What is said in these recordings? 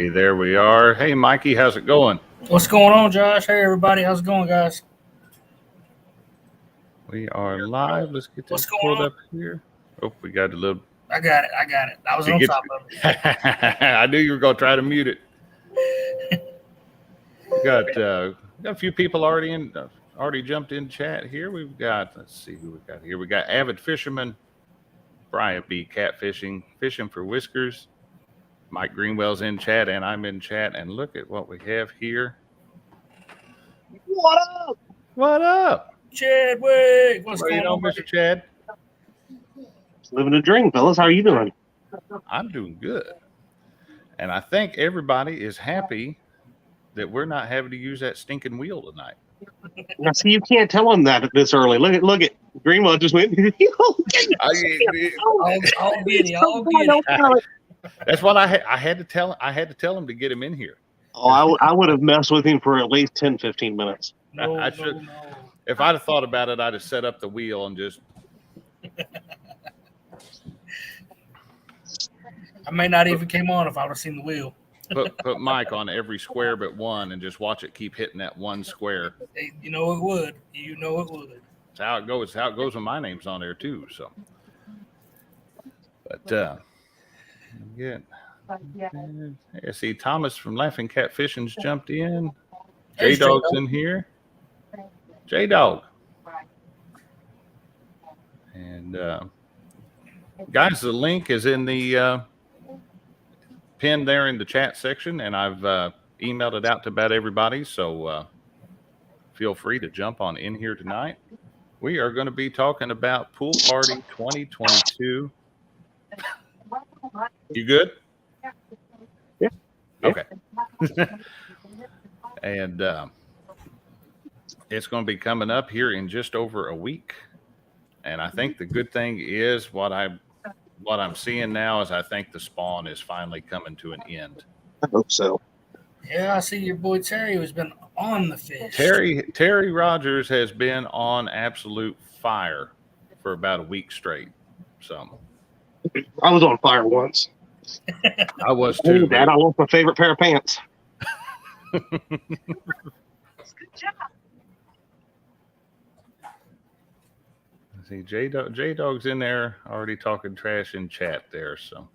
Hey, there we are. Hey, Mikey, how's it going? What's going on, Josh? Hey, everybody. How's it going, guys? We are live. Let's get What's this going pulled on? up here. Oh, we got a little. I got it. I was on top of it. I knew you were going to try to mute it. We got a few people already jumped in chat here. We've got, let's see who we got here. We got avid fisherman Brian B. Catfishing, fishing for whiskers. Mike Greenwell's in chat, and I'm in chat. And look at what we have here. What up? What up? Chadwick, what's going on, Mr. Chad? Living a dream, fellas. How are you doing? I'm doing good. And I think everybody is happy that we're not having to use that stinking wheel tonight. Now, see, you can't tell them that this early. Look at Greenwell just went. all giddy. That's what I had to tell. I had to tell him to get him in here. Oh, I would have messed with him for at least 10, 15 minutes. I should. If I'd have thought about it, I'd have set up the wheel and just. I may not even came on if I would have seen the wheel. put Mike on every square but one and just watch it keep hitting that one square. You know it would. That's how it goes. How it goes when my name's on there too. So, but yeah. I see Thomas from Laughing Cat Fishing's jumped in. Jaydog's in here. Jaydog. And guys, the link is in the pin there in the chat section, and I've emailed it out to about everybody. So feel free to jump on in here tonight. We are going to be talking about Pool Party 2022. You good? Yeah. Okay. And it's going to be coming up here in just over a week. And I think the good thing is what I'm seeing now is I think the spawn is finally coming to an end. I hope so. Yeah, I see your boy Terry who's been on the fish. Terry Rogers has been on absolute fire for about a week straight. So I was on fire once. I was too. Hey, Dad, I lost my favorite pair of pants. Good job. See, Jaydog's in there already talking trash in chat there. So,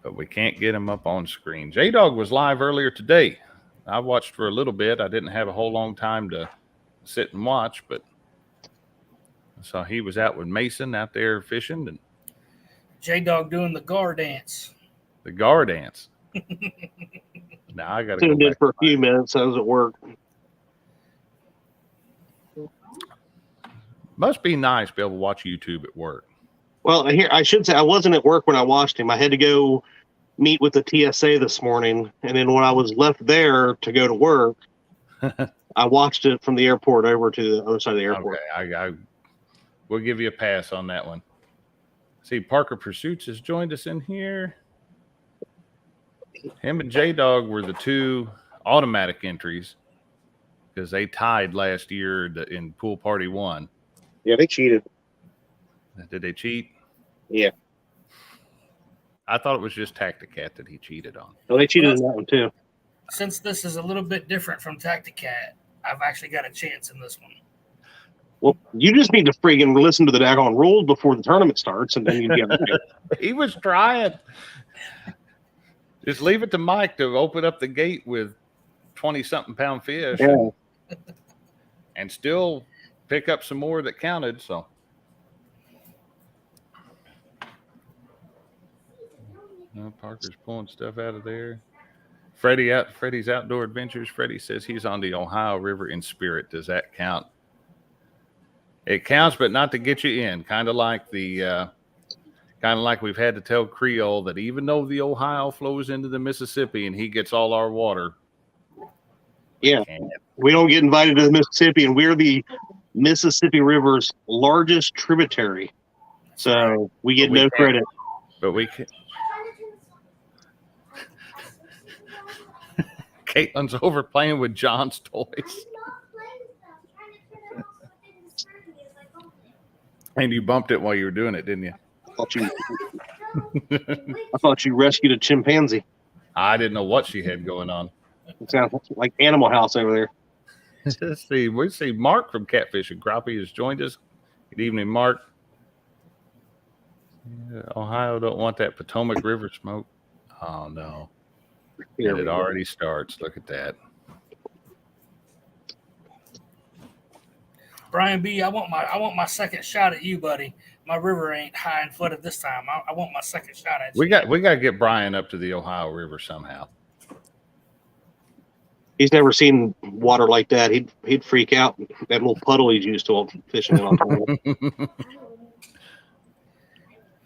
but we can't get him up on screen. Jaydog was live earlier today. I watched for a little bit. I didn't have a whole long time to sit and watch, but so he was out with Mason out there fishing and Jaydog doing the gar dance. The gar dance. Now I got to tuned in for a few minutes. I was at work. Must be nice to be able to watch YouTube at work. Well, here I should say I wasn't at work when I watched him. I had to go meet with the TSA this morning, and then when I was left there to go to work, I watched it from the airport over to the other side of the airport. Okay, we'll give you a pass on that one. See, Parker Pursuits has joined us in here. Him and Jaydog were the two automatic entries because they tied last year in Pool Party 1. Yeah, they cheated. Did they cheat? Yeah. I thought it was just Tacticat that he cheated on. No, they cheated in that one too. Since this is a little bit different from Tacticat, I've actually got a chance in this one. Well, you just need to friggin' listen to the daggone rules before the tournament starts, and then you get it. He was trying. Just leave it to Mike to open up the gate with 20-something pound fish and still pick up some more that counted. So, Parker's pulling stuff out of there. Freddie's Outdoor Adventures. Freddie says he's on the Ohio River in spirit. Does that count? It counts, but not to get you in. Kind of like we've had to tell Creole that even though the Ohio flows into the Mississippi and he gets all our water, we don't get invited to the Mississippi, and we're the Mississippi River's largest tributary, so we get no credit. But we can. Caitlin's over playing with John's toys. And you bumped it while you were doing it, didn't you? I thought you rescued a chimpanzee. I didn't know what she had going on. It sounds like Animal House over there. Let's see. We see Mark from Catfish and Crappie has joined us. Good evening, Mark. Ohio don't want that Potomac River smoke. Oh no. Here And we it go. already starts. Look at that. Brian B, I want my second shot at you, buddy. My river ain't high and flooded this time. I want my second shot at you. We got to get Brian up to the Ohio River somehow. He's never seen water like that. He'd freak out. That little puddle he's used to fishing in on top of.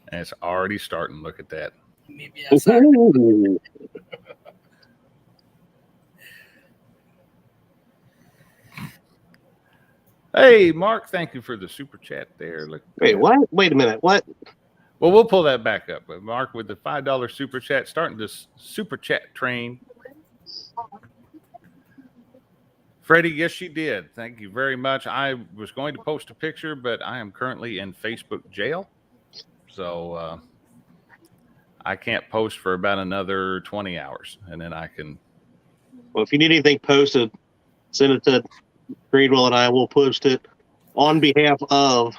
And it's already starting. Look at that. Meet me outside. Ooh. Hey, Mark, thank you for the super chat there. Look. Wait, what? Wait a minute. What? Well, we'll pull that back up. But Mark with the $5 super chat, starting this super chat train. Freddie, yes, she did. Thank you very much. I was going to post a picture, but I am currently in Facebook jail. So I can't post for about another 20 hours. And then I can. Well, if you need anything posted, send it to Greenwell and I will post it on behalf of.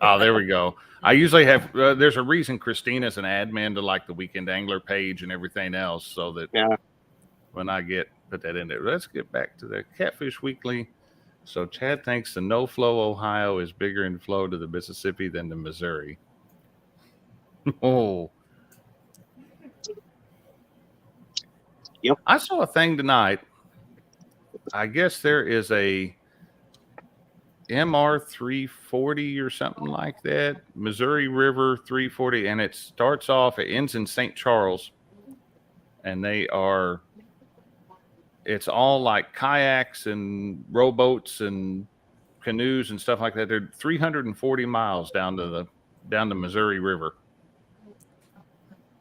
Oh, there we go. I usually have, there's a reason Christina's an admin to like the Weekend Angler page and everything else. So that when I put that in there. Let's get back to the Catfish Weekly. So Chad thinks the no flow Ohio is bigger in flow to the Mississippi than the Missouri. Oh. Yep. I saw a thing tonight. I guess there is a MR 340 or something like that. Missouri River 340. And it starts off, it ends in St. Charles. And it's all like kayaks and rowboats and canoes and stuff like that. They're 340 miles down the Missouri River.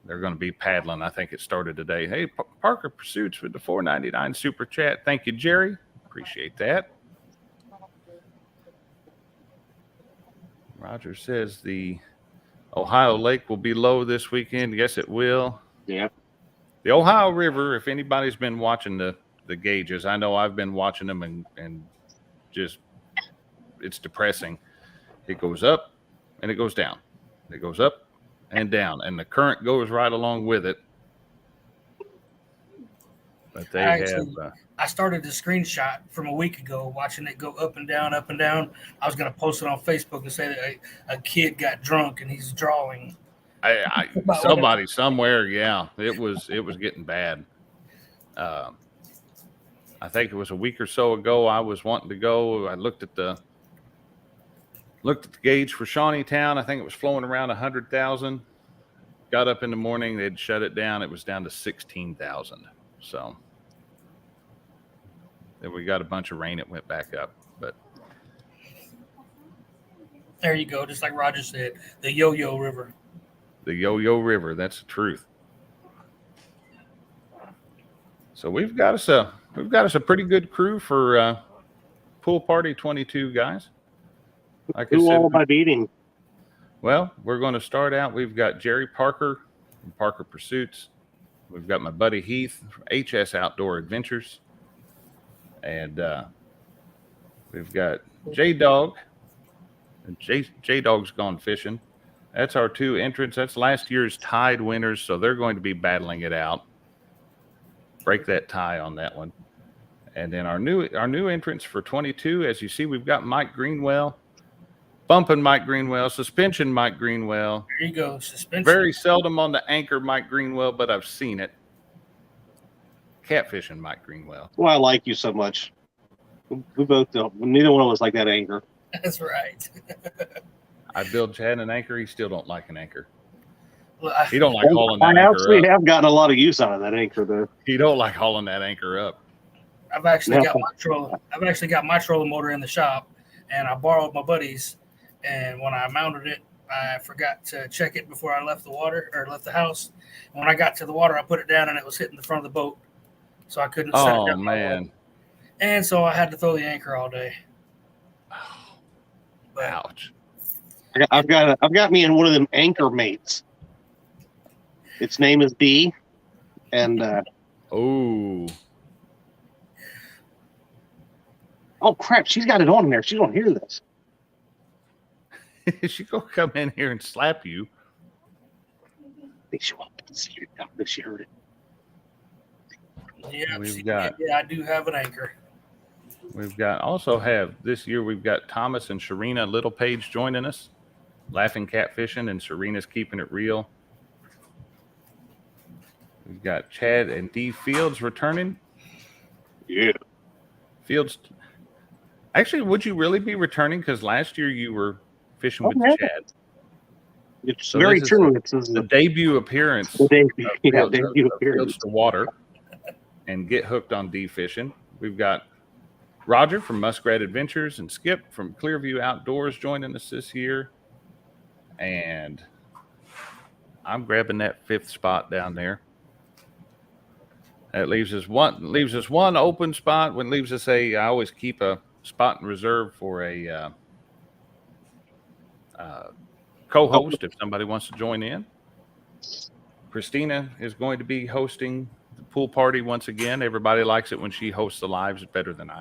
They're going to be paddling. I think it started today. Hey, Parker Pursuits with the $4.99 super chat. Thank you, Jerry. Appreciate that. Roger says the Ohio Lake will be low this weekend. Yes, it will. Yeah. The Ohio River, if anybody's been watching the gauges, I know I've been watching them and just it's depressing. It goes up and it goes down. It goes up and down, and the current goes right along with it. But they I started the screenshot from a week ago, watching it go up and down, up and down. I was going to post it on Facebook and say that a kid got drunk and he's drawing. Somebody somewhere, yeah, it was getting bad. I think it was a week or so ago. I was wanting to go. I looked at the gauge for Shawneetown. I think it was flowing around 100,000. Got up in the morning, they'd shut it down. It was down to 16,000. So then we got a bunch of rain. It went back up, but there you go. Just like Roger said, the Yo-Yo River. The Yo-Yo River. That's the truth. So we've got us a pretty good crew for Pool Party 22, guys. Like Who I said, all am I beating? well, we're going to start out. We've got Jerry Parker from Parker Pursuits. We've got my buddy Heath from HS Outdoor Adventures. And we've got Jaydog. Jaydog's gone fishing. That's our two entrants. That's last year's tied winners, so they're going to be battling it out. Break that tie on that one. And then our new entrants for 22, as you see, we've got Mike Greenwell. Bumping Mike Greenwell, suspension Mike Greenwell. There you go, suspension. Very seldom on the anchor Mike Greenwell, but I've seen it. Catfishing Mike Greenwell. Well, I like you so much. We both don't. Neither one of us like that anchor. That's right. I build Chad an anchor. He still don't like an anchor. Well, He don't like hauling I that anchor actually up. have gotten a lot of use out of that anchor, though. He don't like hauling that anchor up. I've actually Yeah. got my trolling motor in the shop, and I borrowed my buddy's. And when I mounted it, I forgot to check it before I left the house. And when I got to the water, I put it down, and it was hitting the front of the boat, so I couldn't set it Oh down. man! And so I had to throw the anchor all day. But Ouch! I've got me in one of them anchor mates. Its name is D. And Oh, oh crap, she's got it on there. She's gonna hear this. she gonna come in here and slap you. I think she won't see it. I think she heard it. Yeah, We've got- yeah, I do have an anchor. We've got also have this year we've got Thomas and Sharina Littlepage joining us, laughing catfishing, and Serena's keeping it real. We've got Chad and D Fields returning. Yeah. Fields, actually, would you really be returning? Because last year you were fishing with Okay. Chad. It's So very this is true. It's The debut appearance. the debut, of yeah, Fields- debut of appearance. Fields to water and get hooked on D fishing. We've got Roger from Muskrat Adventures and Skip from Clearview Outdoors joining us this year. And I'm grabbing that 5th spot down there. That leaves us one open spot. When leaves us I always keep a spot in reserve for a co-host if somebody wants to join in. Christina is going to be hosting the pool party once again. Everybody likes it when she hosts the lives better than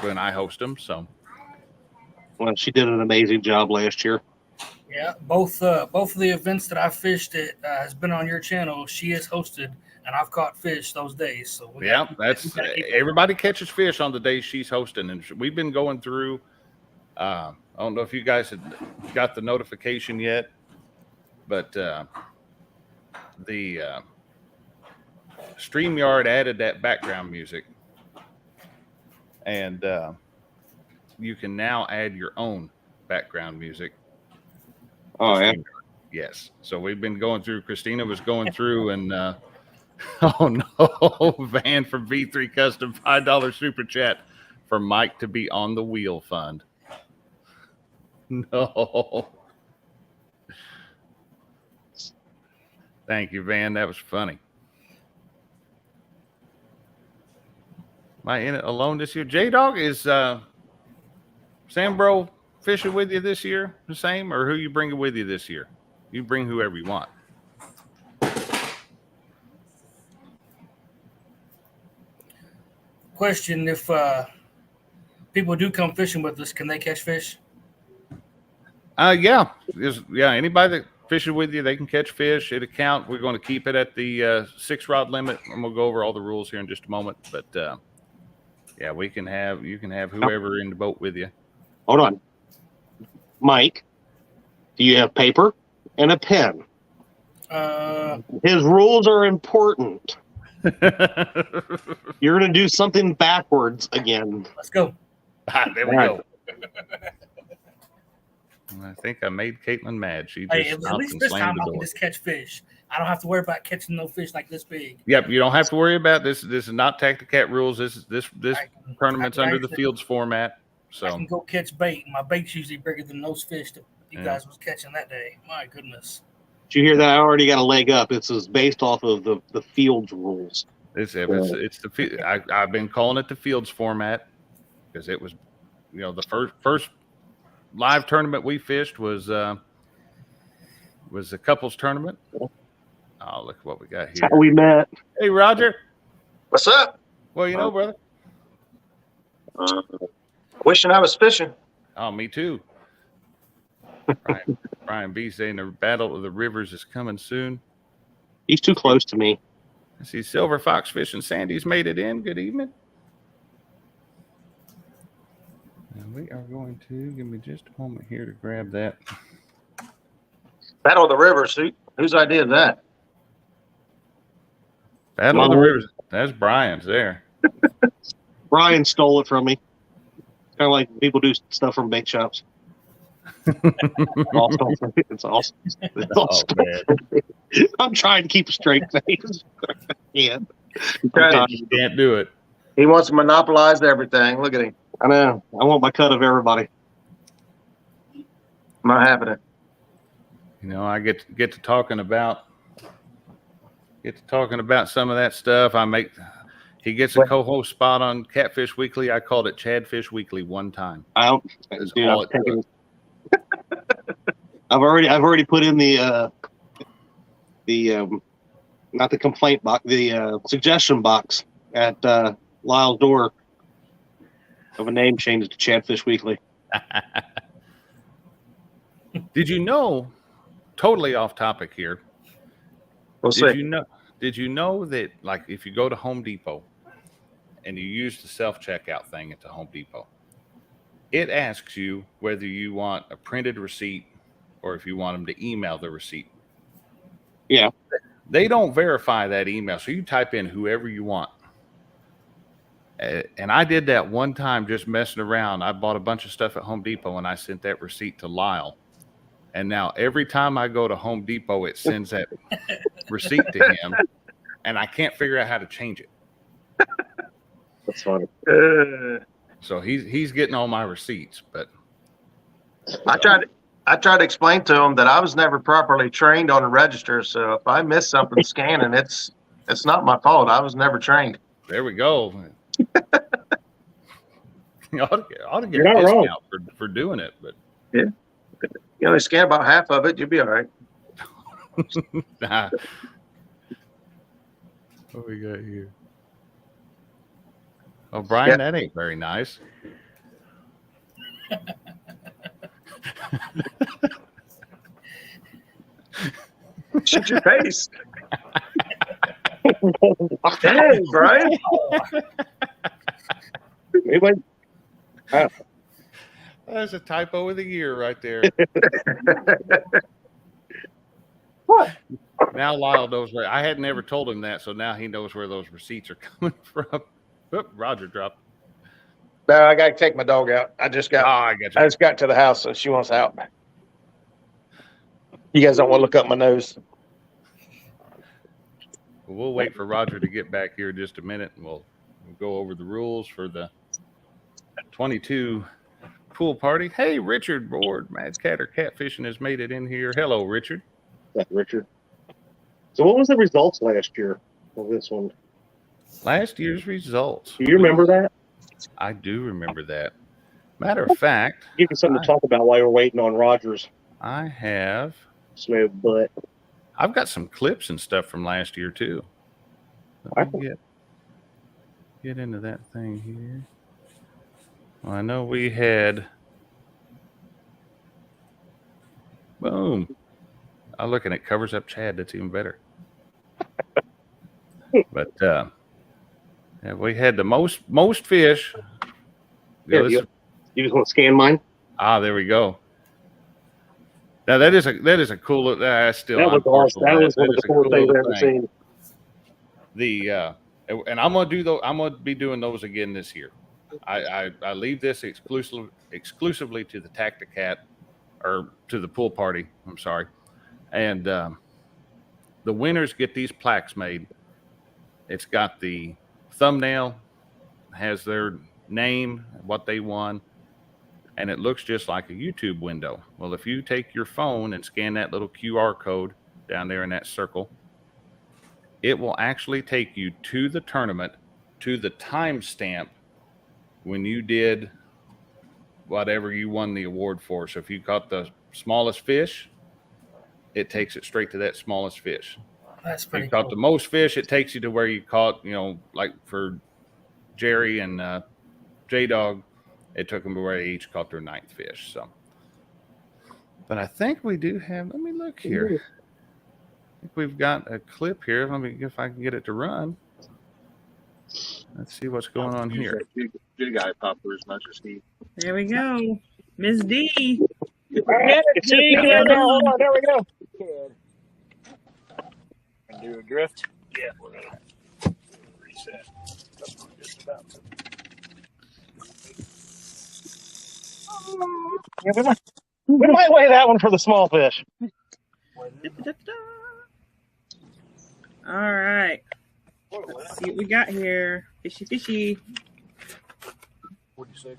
when I host them. So, Well, she did an amazing job last year. Yeah, both of the events that I fished at has been on your channel. She has hosted, and I've caught fish those days. So we that's everybody catches fish on the day she's hosting, and we've been going through. I don't know if you guys had got the notification yet, but the Streamyard added that background music, and you can now add your own background music. Oh yeah. Streamyard. Yes. So we've been going through. Christina was going through, and oh no, Van from V3 Custom $5 super chat for Mike to be on the wheel fund. No. Thank you, Van. That was funny. Am I in it alone this year? Jaydog, is Sambro fishing with you this year the same, or who you bringing with you this year? You bring whoever you want. Question: if people do come fishing with us, can they catch fish? Yeah. Anybody that fishes with you, they can catch fish. It'll count. We're going to keep it at the 6 rod limit, and we'll go over all the rules here in just a moment. But yeah, you can have whoever in the boat with you. Hold on. Mike, do you have paper and a pen? His rules are important. You're going to do something backwards again. Let's go. There we go. I think I made Caitlin mad. She just Hey, at stopped least and this slammed time the I can door. just catch fish. I don't have to worry about catching no fish like this big. Yep, you don't have to worry about this. This is not Tacticat rules. This tournament's I can under the actually- Fields format. I So can go catch bait. My bait's usually bigger than those fish that you Yeah. guys was catching that day. My goodness. Did you hear that? I already got a leg up. This is based off of the Fields rules. it's the I've been calling it the Fields format because it was, the first live tournament we fished was a couples tournament. Oh, look what we got That's here. how we met. Hey, Roger. What's up? Well, brother. Wishing I was fishing. Oh, me too. Brian B saying the battle of the rivers is coming soon. He's too close to me. I see Silver Fox Fish and Sandy's made it in. Good evening. And we are going to give me just a moment here to grab that. Battle of the Rivers. Whose idea is that? Battle of the Rivers. That's Brian's there. Brian stole it from me. Kind of like people do stuff from bake shops. Awesome. It's awesome. It's awesome. Oh, man. I'm trying to keep a straight face. Yeah. You can't do it. He wants to monopolize everything. Look at him. I know. I want my cut of everybody. Not happening. I get to talking about some of that stuff. He gets a co-host spot on Catfish Weekly. I called it Chadfish Weekly one time. I've already put in the the not the complaint box, the suggestion box at Lyle's door of a name change to Catfish Weekly. Did you know? Totally off topic here. Did you know that, like, if you go to Home Depot and you use the self-checkout thing at the Home Depot, it asks you whether you want a printed receipt or if you want them to email the receipt. Yeah. They don't verify that email, so you type in whoever you want. And I did that one time just messing around. I bought a bunch of stuff at Home Depot and I sent that receipt to Lyle. And now every time I go to Home Depot, it sends that receipt to him, and I can't figure out how to change it. That's funny. So he's getting all my receipts, but I tried to explain to him that I was never properly trained on the register. So if I miss something scanning, it's not my fault. I was never trained. there we go. You ought to get You're a not discount wrong. for doing it, but You only scan about half of it, you'll be all right. nah. What we got here? Oh, Brian, Yeah. that ain't very nice. Shut your face. Dang, Brian. Anyway, That's a typo of the year right there. what? Now Lyle knows where. I had never told him that, so now he knows where those receipts are coming from. Oop, Roger dropped. No, I got to take my dog out. I just Oh, got I got you. I just got to the house, so she wants out. You guys don't want to look up my nose. We'll wait for Roger to get back here just a minute, and we'll go over the rules for the 22 pool party. Hey, Richard Board, Mad Cat or Catfishing has made it in here. Hello, Richard. Yeah, Richard. So what was the results last year of this one? Last year's results. Do you remember that? I do remember that. Matter of fact, Give you something to talk about while you're waiting on Rogers. I have. Smooth butt. I've got some clips and stuff from last year too. Let me get into that thing here. Well, I know we had. Boom. I look and it covers up Chad. That's even better. But yeah, we had the most fish. Yeah, This- you just want to scan mine? there we go. Now that is a cool look. Still, That was I'm awesome. partial to That was one of is the a coolest things little I've ever thing. seen. And I'm gonna do those. I'm gonna be doing those again this year. I leave this exclusively to the Tacticat or to the pool party. I'm sorry, and the winners get these plaques made. It's got the thumbnail, has their name, what they won, and it looks just like a YouTube window. Well, if you take your phone and scan that little QR code down there in that circle, it will actually take you to the tournament, to the timestamp when you did whatever you won the award for. So if you caught the smallest fish, it takes it straight to that smallest fish. That's If pretty you caught cool. the most fish, it takes you to where you caught, like for Jerry and Jaydog, it took them to where they each caught their 9th fish. So, but I think we do have, let me look here. I think we've got a clip here. Let me, if I can get it to run. Let's see what's going on here. Big eye popper as much as he. There we go. Miss D. It's just there we go. Do a drift? Yeah, we're gonna reset. Just about to. Yeah, we might weigh that one for the small fish. All right. Let's see what we got here. Fishy, fishy. 46.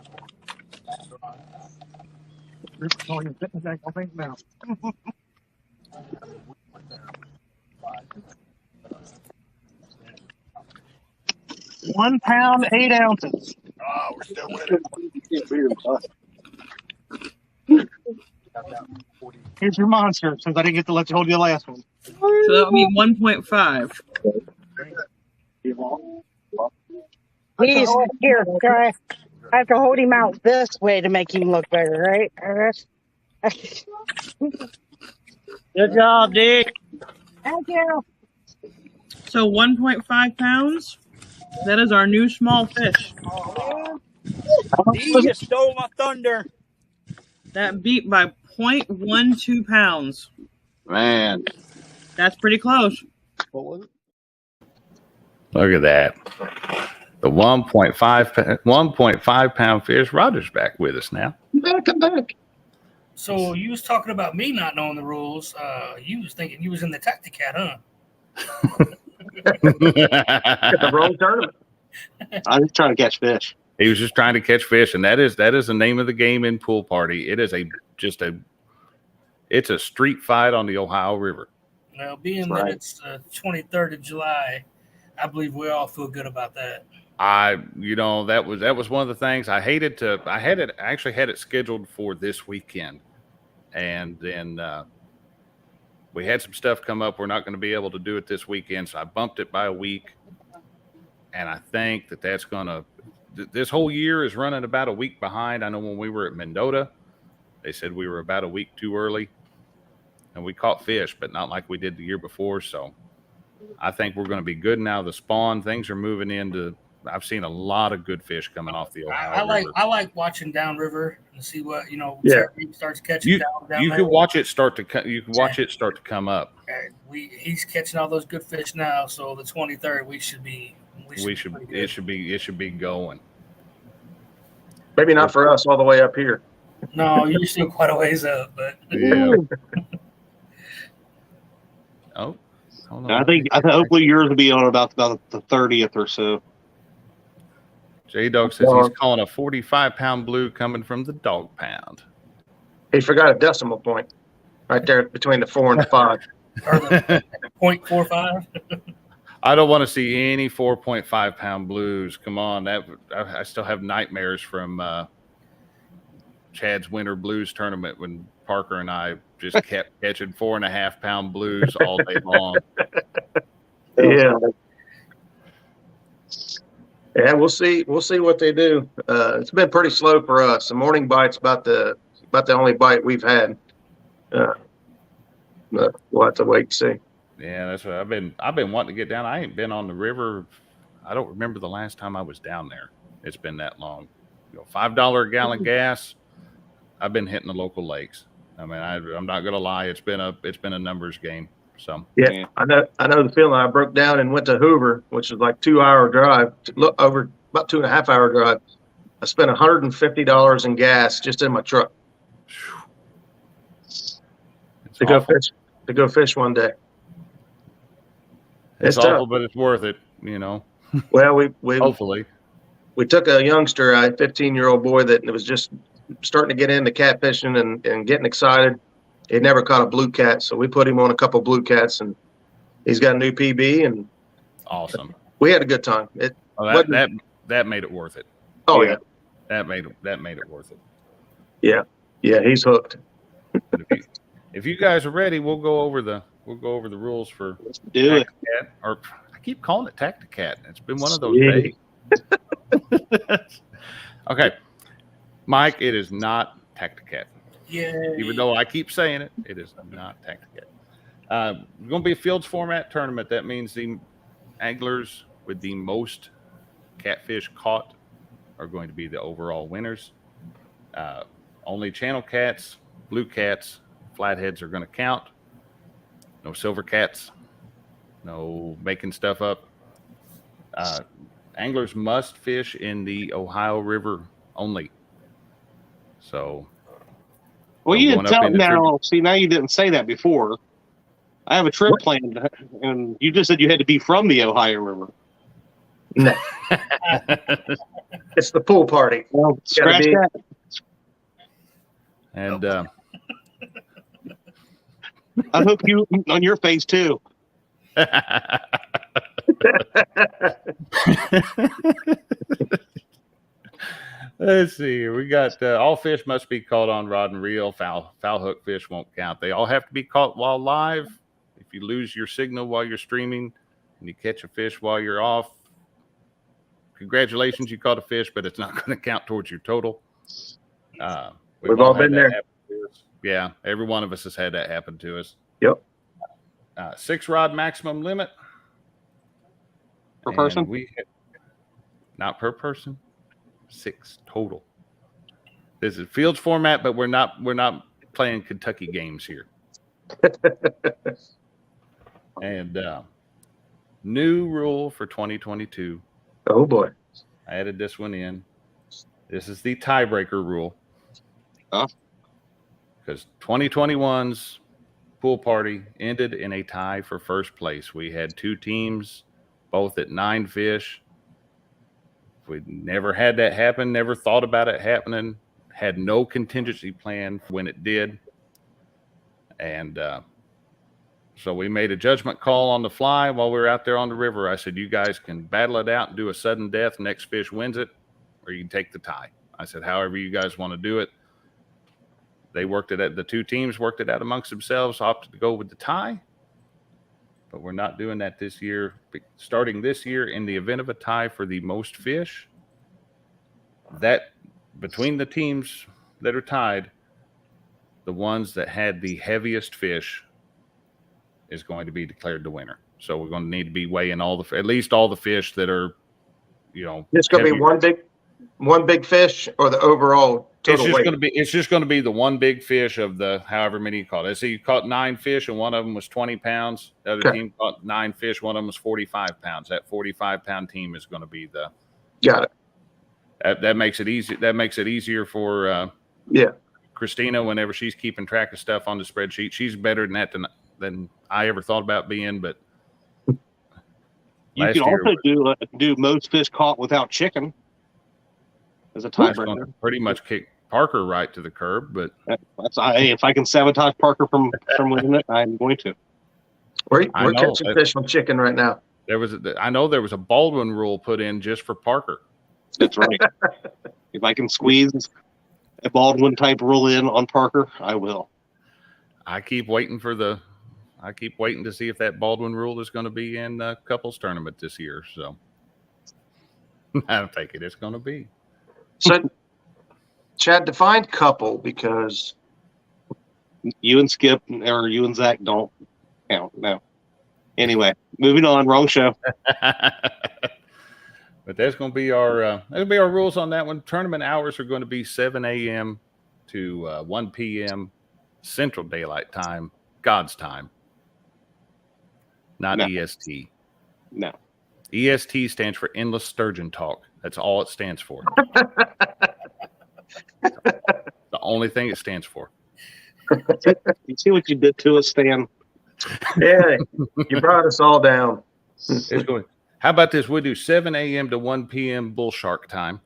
£1 pound, 8 ounces. Oh, we're still winning. Here's your monster, since I didn't get to let you hold your last one. So that would be 1.5. He's here. Try. I have to hold him out this way to make him look better, right? Good job, Dick. Thank you. So 1.5 pounds. That is our new small fish. You stole my thunder. That beat by 0.12 pounds. Man. That's pretty close. What was it? Look at that. The 1.5 pound fish. Roger's back with us now. Come back. So you was talking about me not knowing the rules. You was thinking you was in the Tacticat, huh? The wrong tournament. I'm just trying to catch fish. He was just trying to catch fish, and that is the name of the game in Pool Party. It is it's a street fight on the Ohio River. Well, being that it's the 23rd of July, I believe we all feel good about that. That was one of the things I had it scheduled for this weekend, and then we had some stuff come up. We're not going to be able to do it this weekend, so I bumped it by a week. And I think that's going to – this whole year is running about a week behind. I know when we were at Mendota, they said we were about a week too early. And we caught fish, but not like we did the year before. So I think we're going to be good now. The spawn, things are moving into – I've seen a lot of good fish coming off the Ohio River. I like watching downriver and see what, starts catching down You there. can watch it start to come up. He's catching all those good fish now, so the 23rd we should be It should be going. Maybe not for us all the way up here. No, you're still quite a ways up, but Yeah. Oh, hold on. I think hopefully yours will be on about the 30th or so. Jaydog says he's calling a 45-pound blue coming from the dog pound. He forgot a decimal point right there between the 4 and the 5. or the 0.45. I don't want to see any 4.5-pound blues. Come on, I still have nightmares from Chad's Winter Blues tournament when Parker and I just kept catching 4.5-pound blues all day long. Yeah. Yeah, we'll see what they do. It's been pretty slow for us. The morning bite's about the only bite we've had. But we'll have to wait and see. Yeah, that's what I've been wanting to get down. I ain't been on the river. I don't remember the last time I was down there. It's been that long. $5 a gallon gas. I've been hitting the local lakes. I mean, I'm not gonna lie. It's been a numbers game. So yeah, I know the feeling. I broke down and went to Hoover, which was like 2-hour drive. Look, over about 2.5-hour drive. I spent $150 in gas just in my truck to go fish one day. It's tough. awful, but it's worth it. Well, we hopefully we took a youngster, a 15-year-old boy that was just starting to get into catfishing and getting excited. He'd never caught a blue cat, so we put him on a couple blue cats, and he's got a new PB, and awesome. We had a good time. That made it worth it. Oh yeah. That made it worth it. Yeah, he's hooked. If you guys are ready, we'll go over the rules for Let's do it. Tacticat, or I keep calling it Tacticat. It's been one of those days. Okay, Mike, it is not Tacticat. Yeah. Even though I keep saying it, it is not Tacticat. It's going to be a fields format tournament. That means the anglers with the most catfish caught are going to be the overall winners. Only channel cats, blue cats, flatheads are going to count. No silver cats. No making stuff up. Anglers must fish in the Ohio River only. So. Well, you didn't tell now. See, now you didn't say that before. I have a trip planned, and you just said you had to be from the Ohio River. No. It's the pool party. Well, scratch that. And I hope you on your face too. Let's see here. We got all fish must be caught on rod and reel. Foul hook fish won't count. They all have to be caught while live. If If you lose your signal while you're streaming and you catch a fish while you're off, congratulations, you caught a fish, but it's not going to count towards your total. We've all been there. Yeah, every one of us has had that happen to us. Yep. 6 rod maximum limit Per person? Not per person, 6 total. This is fields format, but we're not playing Kentucky games here. And new rule for 2022. Oh boy. I added this one in. This is the tiebreaker rule. Because 2021's pool party ended in a tie for first place. We had 2 teams, both at 9 fish. We never had that happen, never thought about it happening, had no contingency plan when it did. And so we made a judgment call on the fly while we were out there on the river. I said, you guys can battle it out and do a sudden death. Next fish wins it, or you can take the tie. I said, however you guys want to do it. They worked it out. The 2 teams worked it out amongst themselves, opted to go with the tie. But we're not doing that this year. Starting this year, in the event of a tie for the most fish, that between the teams that are tied, the ones that had the heaviest fish is going to be declared the winner. So we're going to need to be weighing at least all the fish that are, It's going to be one big fish, or the overall total weight. It's just going to be the one big fish of the however many you caught. I see you caught 9 fish and one of them was 20 pounds. The other team caught 9 fish, one of them was 45 pounds. That 45-pound team is going to be the. Got it. That makes it easy. That makes it easier for Christina whenever she's keeping track of stuff on the spreadsheet. She's better than that than I ever thought about being. But you can also do most fish caught without chicken as a tiebreaker. Pretty much kick Parker right to the curb, but if I can sabotage Parker from winning it, I'm going to. We're catching fish on chicken right now. I know there was a Baldwin rule put in just for Parker. That's right. If I can squeeze a Baldwin type rule in on Parker, I will. I keep waiting to see if that Baldwin rule is going to be in the couples tournament this year. So I think it's going to be. So, Chad, define couple, because you and Skip or you and Zach don't count. No. Anyway, moving on. Wrong show. But that's going to be our rules on that one. Tournament hours are going to be 7 a.m. to 1 p.m. Central Daylight Time, God's time, not EST. No. EST stands for Endless Sturgeon Talk. That's all it stands for. The only thing it stands for. You see what you did to us, Stan? Yeah, you brought us all down. It's going. How about this? We'll do 7 a.m. to 1 p.m. bull shark time.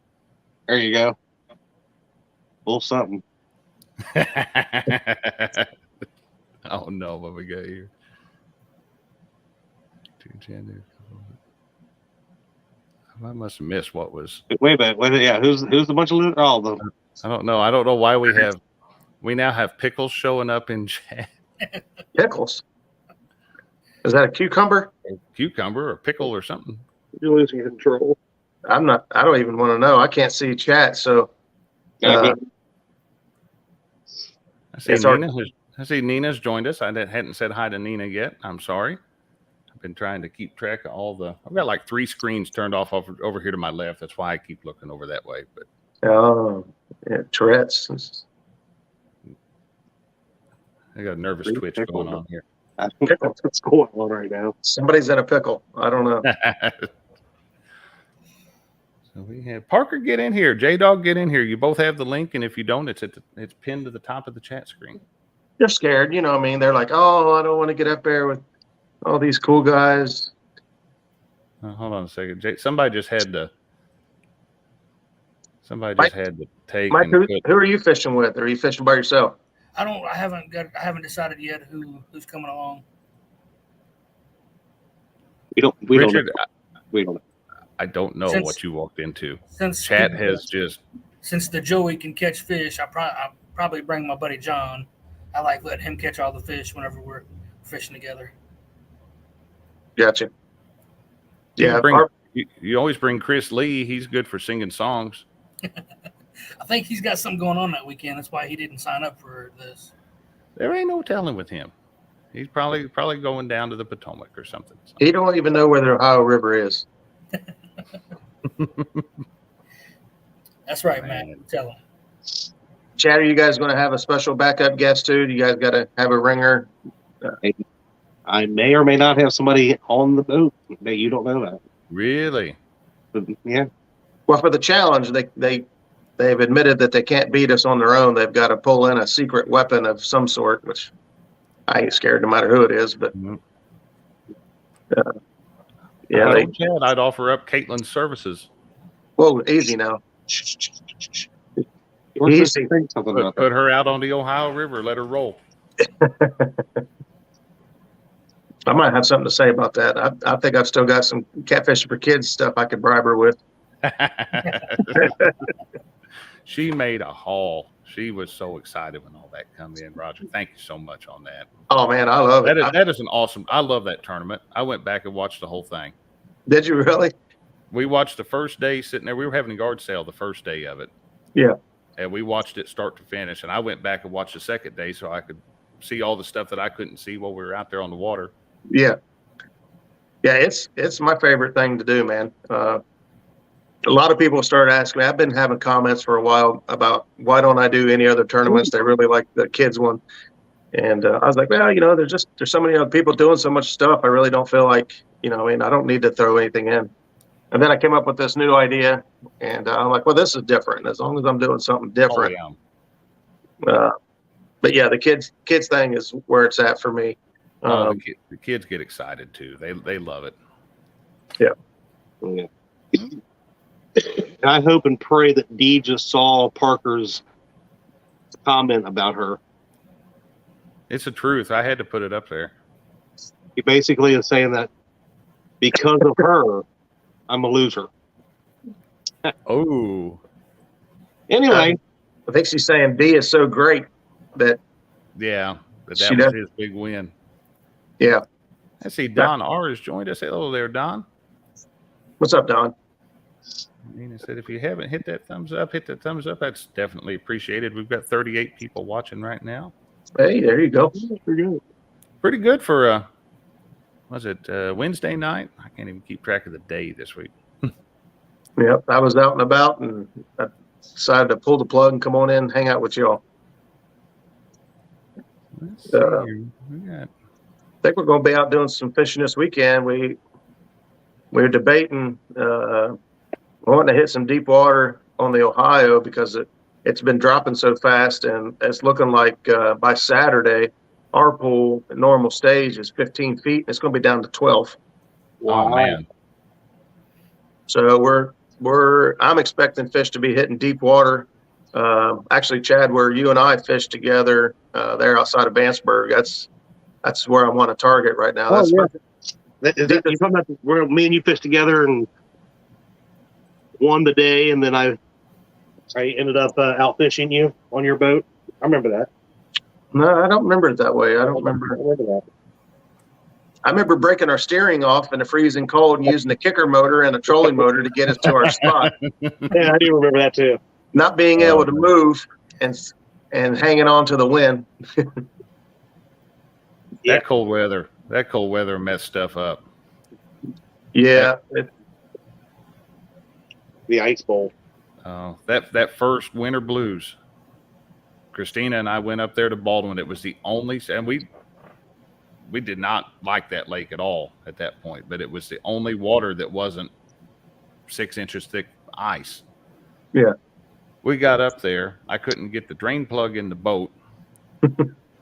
There you go. Bull something. Oh no, what we got here? I must have missed what was. Wait a minute. Yeah, who's the bunch of all of them? I don't know. I don't know why we now have pickles showing up in chat. Pickles? Is that a cucumber? A cucumber or pickle or something? You're losing control. I don't even want to know. I can't see chat, so. I see Nina's joined us. I hadn't said hi to Nina yet. I'm sorry. I've been trying to keep track of I've got like 3 screens turned off over here to my left. That's why I keep looking over that way. But Tourette's. I got a nervous twitch going on here. I don't know what's going on right now. Somebody's in a pickle. I don't know. So we have Parker, get in here. Jaydog, get in here. You both have the link, and if you don't, it's pinned to the top of the chat screen. They're scared, you know what I mean? They're like, oh, I don't want to get up there with all these cool guys. Hold on a second. Somebody just had to take. Mike, who are you fishing with? Or are you fishing by yourself? I haven't decided yet who's coming along. We don't. I don't know what you walked into. Since the Joey can catch fish, I probably bring my buddy John. I like letting him catch all the fish whenever we're fishing together. Gotcha. You Yeah, can bring, our- you always bring Chris Lee. He's good for singing songs. I think he's got something going on that weekend. That's why he didn't sign up for this. There ain't no telling with him. He's probably going down to the Potomac or something. he don't even know where the Ohio River is. That's right, Man. man. Tell him. Chad, are you guys going to have a special backup guest too? Do you guys got to have a ringer? I may or may not have somebody on the boat that you don't know about. Really? But, yeah. Well, for the challenge, they've admitted that they can't beat us on their own. They've got to pull in a secret weapon of some sort, which I ain't scared no matter who it is. But Mhm. yeah, I told Chad I'd offer up Caitlin's services. whoa, easy now. You're supposed Easy. to think something about Put her out on the Ohio River. Let her roll. I might have something to say about that. I think I've still got some catfishing for kids stuff I could bribe her with. She made a haul. She was so excited when all that come in. Roger, thank you so much on that. Oh man, I love it. That is an awesome. I love that tournament. I went back and watched the whole thing. Did you really? We watched the first day sitting there. We were having a yard sale the first day of it. Yeah. And we watched it start to finish. And I went back and watched the second day so I could see all the stuff that I couldn't see while we were out there on the water. Yeah. Yeah, it's my favorite thing to do, man. A lot of people started asking me. I've been having comments for a while about why don't I do any other tournaments? They really like the kids one. And I was like, well, there's so many other people doing so much stuff. I really don't feel like, I don't need to throw anything in. And then I came up with this new idea, and I'm like, well, this is different. As long as I'm doing something different. Oh, yeah. But yeah, the kids thing is where it's at for me. The kids get excited too. They love it. Yeah. And I hope and pray that Dee just saw Parker's comment about her. It's the truth. I had to put it up there. He basically is saying that because of her, I'm a loser. Oh, Anyway, I think she's saying D is so great that yeah. That She was does. his big win. yeah. I see Don R has joined us. Hello there, Don. What's up, Don? Nina said, if you haven't hit that thumbs up, hit that thumbs up. That's definitely appreciated. We've got 38 people watching right now. Hey, there you go. Pretty good for was it Wednesday night? I can't even keep track of the day this week. Yep, I was out and about, and I decided to pull the plug and come on in and hang out with y'all. Let's see here. We got I think we're going to be out doing some fishing this weekend. We're debating wanting to hit some deep water on the Ohio because it's been dropping so fast, and it's looking like by Saturday our pool at normal stage is 15 feet. And it's going to be down to 12. oh man. So I'm expecting fish to be hitting deep water. Actually, Chad, where you and I fished together there outside of Vanceburg, that's where I want to target right now. That's you talking about where me and you fished together and won the day, and then I ended up out fishing you on your boat? I remember that. No, I don't remember it that way. I don't remember. I remember that. I remember breaking our steering off in the freezing cold and using the kicker motor and a trolling motor to get us to our spot. Yeah, I do remember that too. Not being able to move and hanging on to the wind. That cold weather messed stuff up. Yeah. The ice bowl. That first winter blues. Christina and I went up there to Baldwin. It was the only, and we did not like that lake at all at that point, but it was the only water that wasn't 6 inches thick ice. Yeah. We got up there. I couldn't get the drain plug in the boat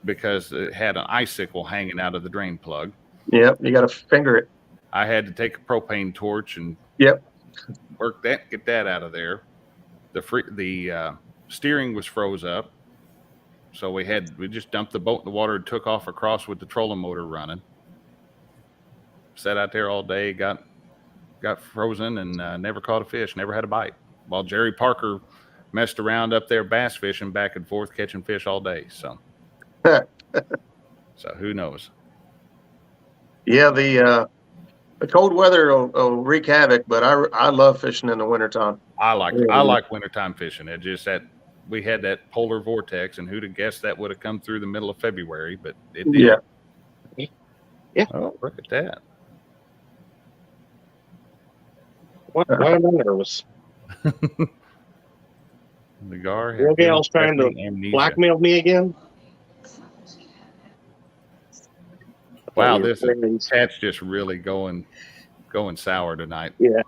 because it had an icicle hanging out of the drain plug. Yep. You got to finger it. I had to take a propane torch and Yep. get that out of there. The steering was froze up. So we just dumped the boat in the water and took off across with the trolling motor running. Sat out there all day, got frozen, and never caught a fish, never had a bite. While Jerry Parker messed around up there bass fishing back and forth, catching fish all day. So, so who knows? Yeah, The cold weather will wreak havoc, but I love fishing in the wintertime. I like wintertime fishing. It just that we had that polar vortex, and who'd have guessed that would have come through the middle of February, but it did. Yeah. Oh, look at that. Why am I nervous? The gar has Your gal's trying to amnesia. blackmail me again? Wow, this chat's just really going sour tonight. Yeah.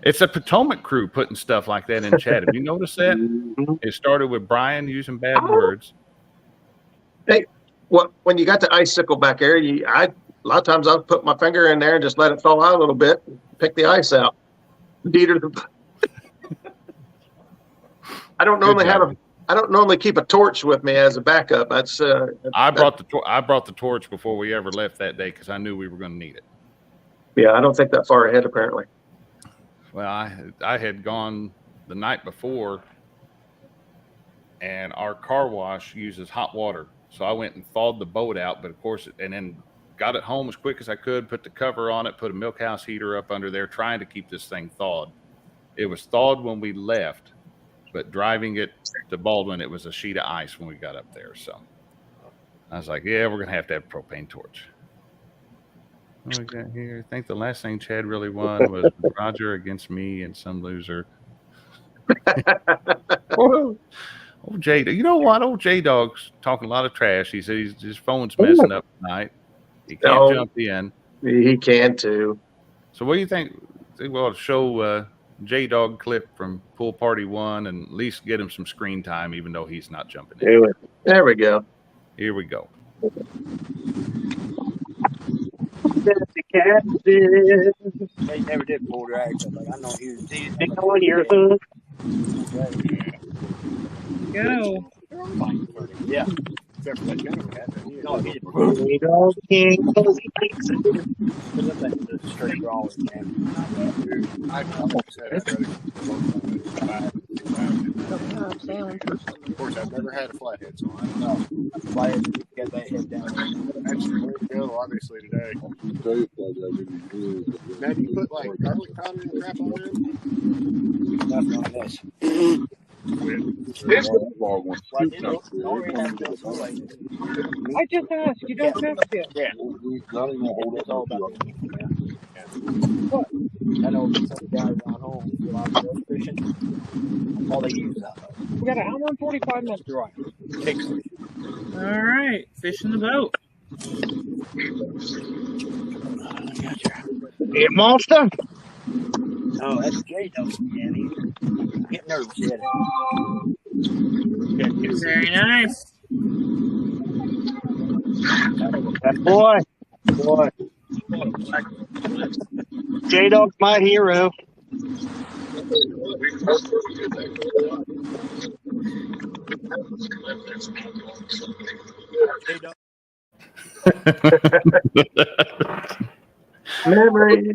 It's a Potomac crew putting stuff like that in chat. Have you noticed that? Mhm. It started with Brian using bad words. Hey, when you got the icicle back there, a lot of times I'll put my finger in there and just let it fall out a little bit, pick the ice out. I don't normally keep a torch with me as a backup. That's I brought the torch before we ever left that day because I knew we were going to need it. Yeah, I don't think that far ahead apparently. Well, I had gone the night before, and our car wash uses hot water, so I went and thawed the boat out. But of course, and then got it home as quick as I could, put the cover on it, put a milk house heater up under there, trying to keep this thing thawed. It was thawed when we left, but driving it to Baldwin, it was a sheet of ice when we got up there. So I was like, yeah, we're going to have a propane torch. What we got here? I think the last thing Chad really won was Roger against me and some loser. Old Jaydog. You know what? Old Jaydog's talking a lot of trash. He said his phone's messing up tonight. He can't jump in. He can too. So what do you think? We'll show Jaydog clip from Pool Party 1 and at least get him some screen time, even though he's not jumping in. There we go. Here we go. They never did pull drag. Like, I know he was big on your hook. Go. Yeah. Except for that younger cat. No, he didn't. Jaydog King. The straight drawers, man. Of course, I've never had a flathead, so I don't know. Flathead, get that head down. That's very good, obviously, today. Now, do you put, like, garlic powder and crap on it? Nothing on this. I just asked. You don't have to. Yeah. It's all about the I know some guys around home do a lot of fishing. All they use that. We got an hour and 45 minutes. Right. Takes it. All right, fish in the boat. Hey, monster. Oh, that's Jaydog, man. He's getting nervous yet. Very nice. Boy. Jaydog's my hero. Memory.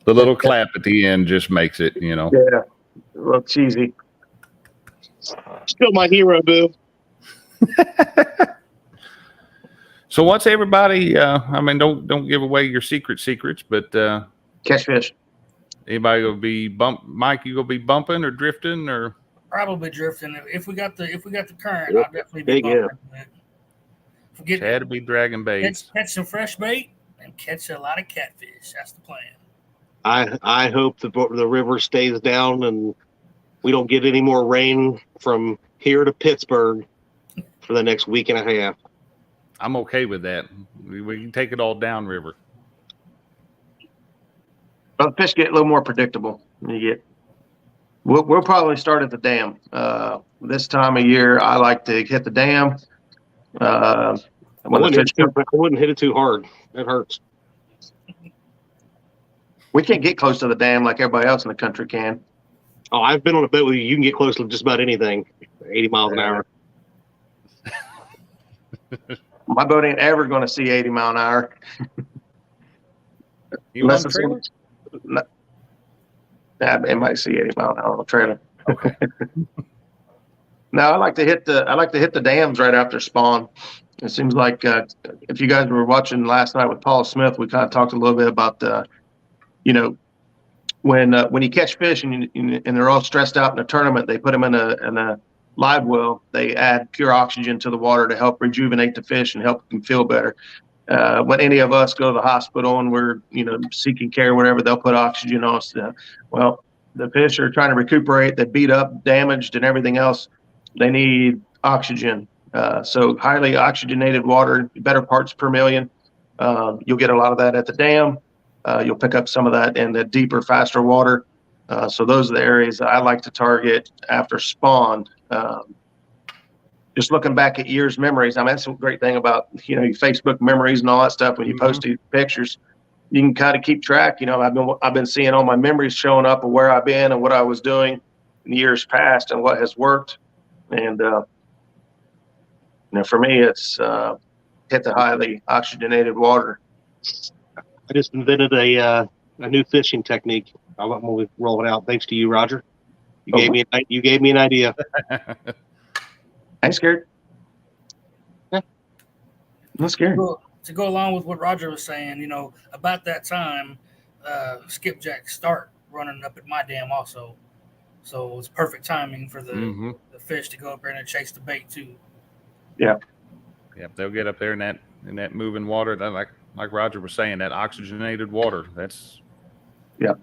The little clap at the end just makes it, you know. Yeah. A little cheesy. Still my hero, boo. So what's everybody? I mean, don't give away your secrets, but Catch fish. anybody gonna be Mike, you gonna be bumping or drifting or? Probably drifting. If we got the current, I'll definitely be Big bumping. Forget Chad to be dragging baits. catch some fresh bait and catch a lot of catfish. That's the plan. I hope the river stays down and we don't get any more rain from here to Pittsburgh for the next week and a half. I'm okay with that. We can take it all down river. Well, the fish get a little more predictable. We'll probably start at the dam. This time of year, I like to hit the dam. I wouldn't hit it too hard. It hurts. We can't get close to the dam like everybody else in the country can. Oh, I've been on a boat where you can get close to just about anything, 80 miles an hour. My boat ain't ever going to see 80 mile an hour. You want trailer? It might see 80 mile an hour on a trailer. Okay. No, I like to hit the dams right after spawn. It seems like if you guys were watching last night with Paul Smith, we kind of talked a little bit about when you catch fish and they're all stressed out in a tournament, they put them in a live well. They add pure oxygen to the water to help rejuvenate the fish and help them feel better. When any of us go to the hospital and we're seeking care or whatever, they'll put oxygen on us. Well, the fish are trying to recuperate. They're beat up, damaged, and everything else. They need oxygen. So highly oxygenated water, better parts per million. You'll get a lot of that at the dam. You'll pick up some of that in the deeper, faster water. So those are the areas that I like to target after spawn. Just looking back at years' memories, I mean, that's a great thing about, your Facebook memories and all that stuff. When you post these pictures, you can kind of keep track. I've been seeing all my memories showing up of where I've been and what I was doing in years past and what has worked. And, for me, it's hit the highly oxygenated water. I just invented a new fishing technique. I'm going to roll it out. Thanks to you, Roger. You gave me an idea. I'm scared. Yeah. I'm scared. To go along with what Roger was saying, about that time, skipjacks start running up at my dam also. So it's perfect timing for the fish to go up there and chase the bait too. Yeah. Yeah, they'll get up there in that moving water. That like Roger was saying, that oxygenated water. That's you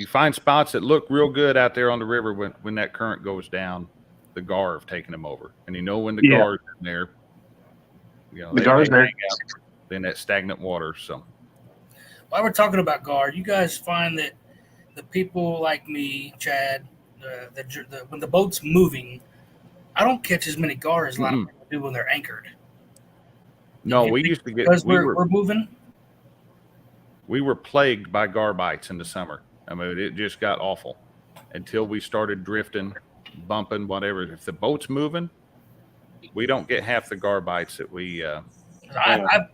find spots that look real good out there on the river when that current goes down. The gar have taken them over, and when the gar's in there, the gar's there in that stagnant water. So while we're talking about gar, you guys find that the people like me, Chad, when the boat's moving, I don't catch as many gar as a lot of people do when they're anchored. No, we used to get because we're moving. We were plagued by gar bites in the summer. I mean, it just got awful until we started drifting, bumping, whatever. If the boat's moving, we don't get half the gar bites that we. I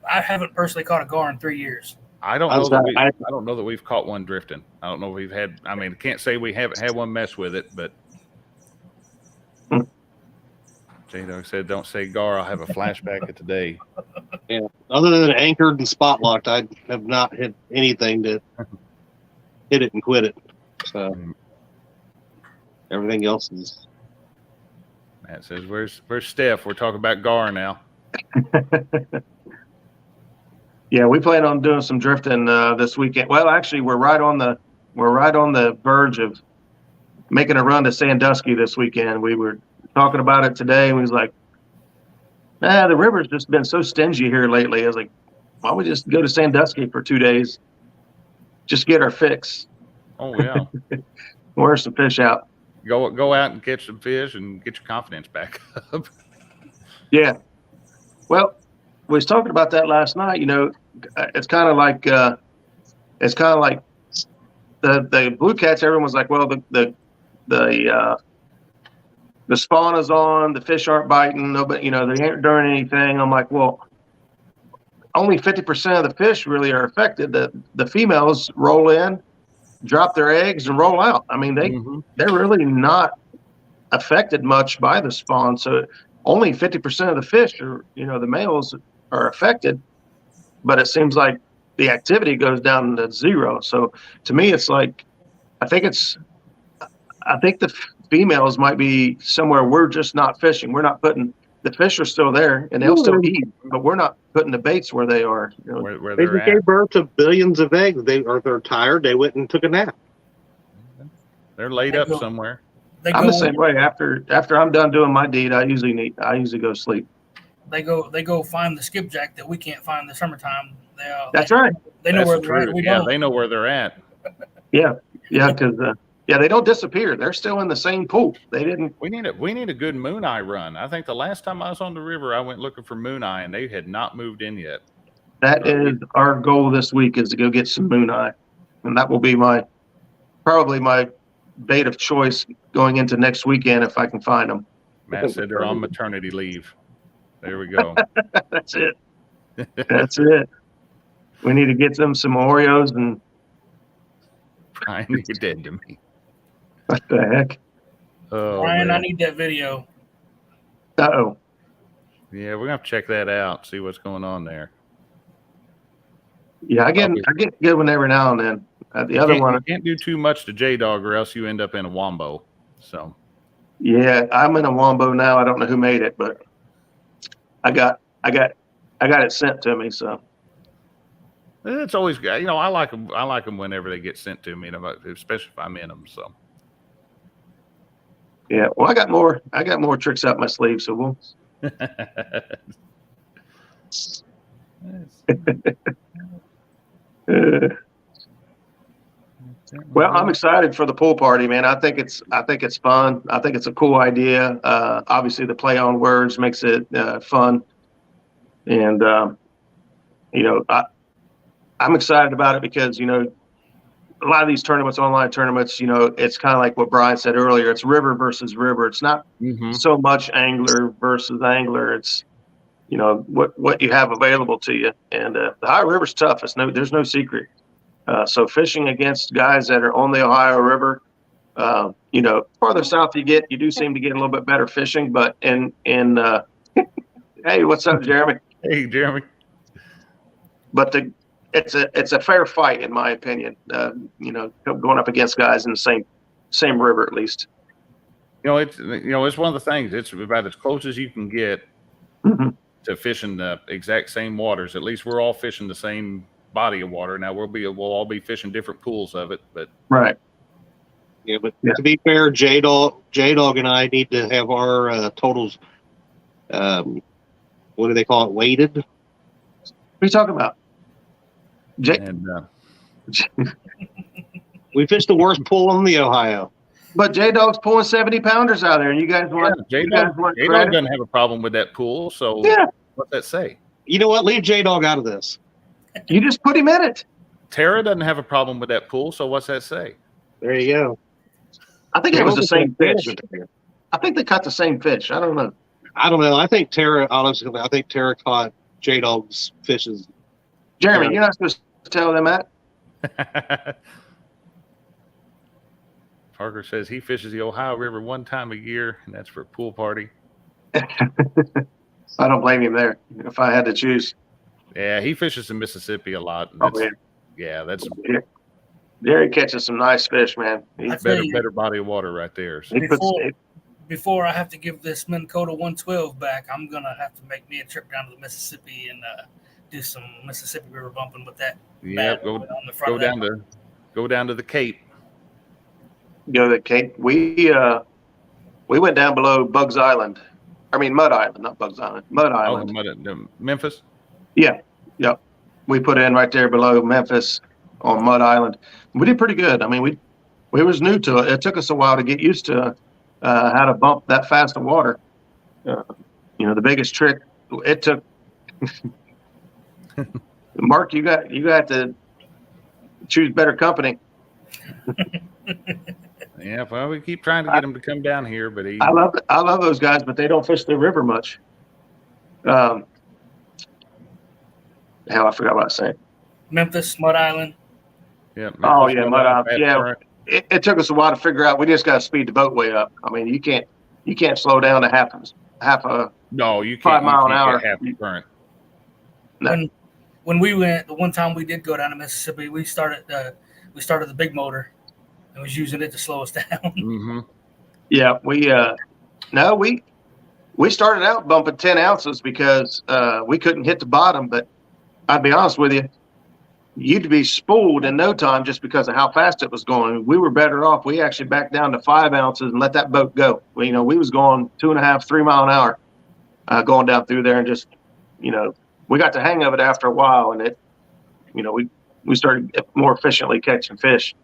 haven't personally caught a gar in 3 years. I don't know that we've caught one drifting. I don't know if we've had. I mean, I can't say we haven't had one mess with it, but. Jaydog said, "Don't say gar. I'll have a flashback of today." Yeah. Other than anchored and spot locked, I have not hit anything to hit it and quit it. So everything else is. Matt says, "Where's Steph? We're talking about gar now." Yeah, we plan on doing some drifting this weekend. Well, actually, we're right on the verge of making a run to Sandusky this weekend. We were talking about it today, and we was like, the river's just been so stingy here lately. I was like, why don't we just go to Sandusky for 2 days, just get our fix. Oh yeah, wear some fish out. Go out and catch some fish and get your confidence back up. Yeah. Well, we was talking about that last night. It's kind of like the blue cats. Everyone was like, well, the spawn is on, the fish aren't biting, nobody, they ain't doing anything. I'm like, well, only 50% of the fish really are affected. The females roll in, drop their eggs, and roll out. I mean, they're really not affected much by the spawn. So only 50% of the fish are, the males are affected, but it seems like the activity goes down to zero. So to me, it's like, I think the females might be somewhere we're just not fishing. We're not putting the fish are still there and they'll still eat, but we're not putting the baits where they are. Where they they're at. gave birth to billions of eggs. They're tired. They went and took a nap. They're laid up somewhere. I'm the same way. After I'm done doing my deed, I usually go sleep. They go find the skipjack that we can't find in the summertime. That's right. They know where they're at. We don't. They know where they're at. Yeah, because they don't disappear. They're still in the same pool. They didn't. We need a good moon eye run. I think the last time I was on the river, I went looking for moon eye, and they had not moved in yet. That is our goal this week, is to go get some moon eye, and that will be probably my bait of choice going into next weekend if I can find them. Matt said they're on maternity leave. There we go. That's it. That's it. We need to get them some Oreos and. Brian, you're dead to me. What the heck? Oh, Brian, man. I need that video. Uh-oh. Yeah, we're gonna have to check that out. See what's going on there. Yeah, I get a good one every now and then. The other one, you can't do too much to Jaydog, or else you end up in a wombo. So. yeah, I'm in a wombo now. I don't know who made it, but I got it sent to me. So It's always, I like them. I like them whenever they get sent to me, especially if I'm in them. So. Yeah, well, I got more tricks up my sleeve, so we'll. Well, I'm excited for the pool party, man. I think it's fun. I think it's a cool idea. Obviously, the play on words makes it fun, and I'm excited about it because a lot of these tournaments, online tournaments, it's kind of like what Brian said earlier. It's river versus river. It's not so much angler versus angler. It's what you have available to you, and the Ohio River's tough. There's no secret. So fishing against guys that are on the Ohio River, farther south you get, you do seem to get a little bit better fishing. But in hey, what's up, Jeremy? Hey, Jeremy. But it's a fair fight in my opinion. Going up against guys in the same river at least. It's one of the things. It's about as close as you can get to fishing the exact same waters. At least we're all fishing the same body of water. Now we'll all be fishing different pools of it, but right. Yeah, but to be fair, Jaydog and I need to have our totals. What do they call it? Weighted. What are you talking about? We fished the worst pool on the Ohio. But Jaydog's pulling 70-pounders out there, and you guys want Jaydog doesn't have a problem with that pool. So yeah. What's that say? You know what? Leave Jaydog out of this. You just put him in it. Tara doesn't have a problem with that pool. So what's that say? There you go. I think it was the same fish. I think they caught the same fish. I don't know. I think Tara, honestly, caught Jaydog's fishes. Jeremy, you're not supposed to tell them that. Parker says he fishes the Ohio River one time a year, and that's for a pool party. I don't blame him there. If I had to choose. Yeah, he fishes in Mississippi a lot. That's There he catches some nice fish, man. He's better body of water right there. So. Before I have to give this Minn Kota 112 back, I'm gonna have to make me a trip down to the Mississippi and do some Mississippi River bumping with that. Yeah, go down to the Cape. Go to the Cape. We went down below Mud Island, not Bugs Island. Mud Island. Memphis. Yeah. Yep. We put in right there below Memphis on Mud Island. We did pretty good. I mean, we was new to it. It took us a while to get used to how to bump that fast of water. The biggest trick it took. Mark, you got to choose better company. Yeah, well, we keep trying to get him to come down here, but I love those guys, but they don't fish the river much. Hell, I forgot what I was saying. Memphis, Mud Island. Yeah. Mud Island. Yeah. It took us a while to figure out. We just got to speed the boat way up. I mean, you can't slow down to half a. No, you can't. 5 mile an hour. Half the current. No. When we went, the one time we did go down to Mississippi, we started the big motor and was using it to slow us down. Mm-hmm. Yeah, we started out bumping 10 ounces because we couldn't hit the bottom. But I'd be honest with you, you'd be spooled in no time just because of how fast it was going. We were better off. We actually backed down to 5 ounces and let that boat go. We was going 2.5, 3 mile an hour, going down through there, and just, we got the hang of it after a while, and it, we started more efficiently catching fish.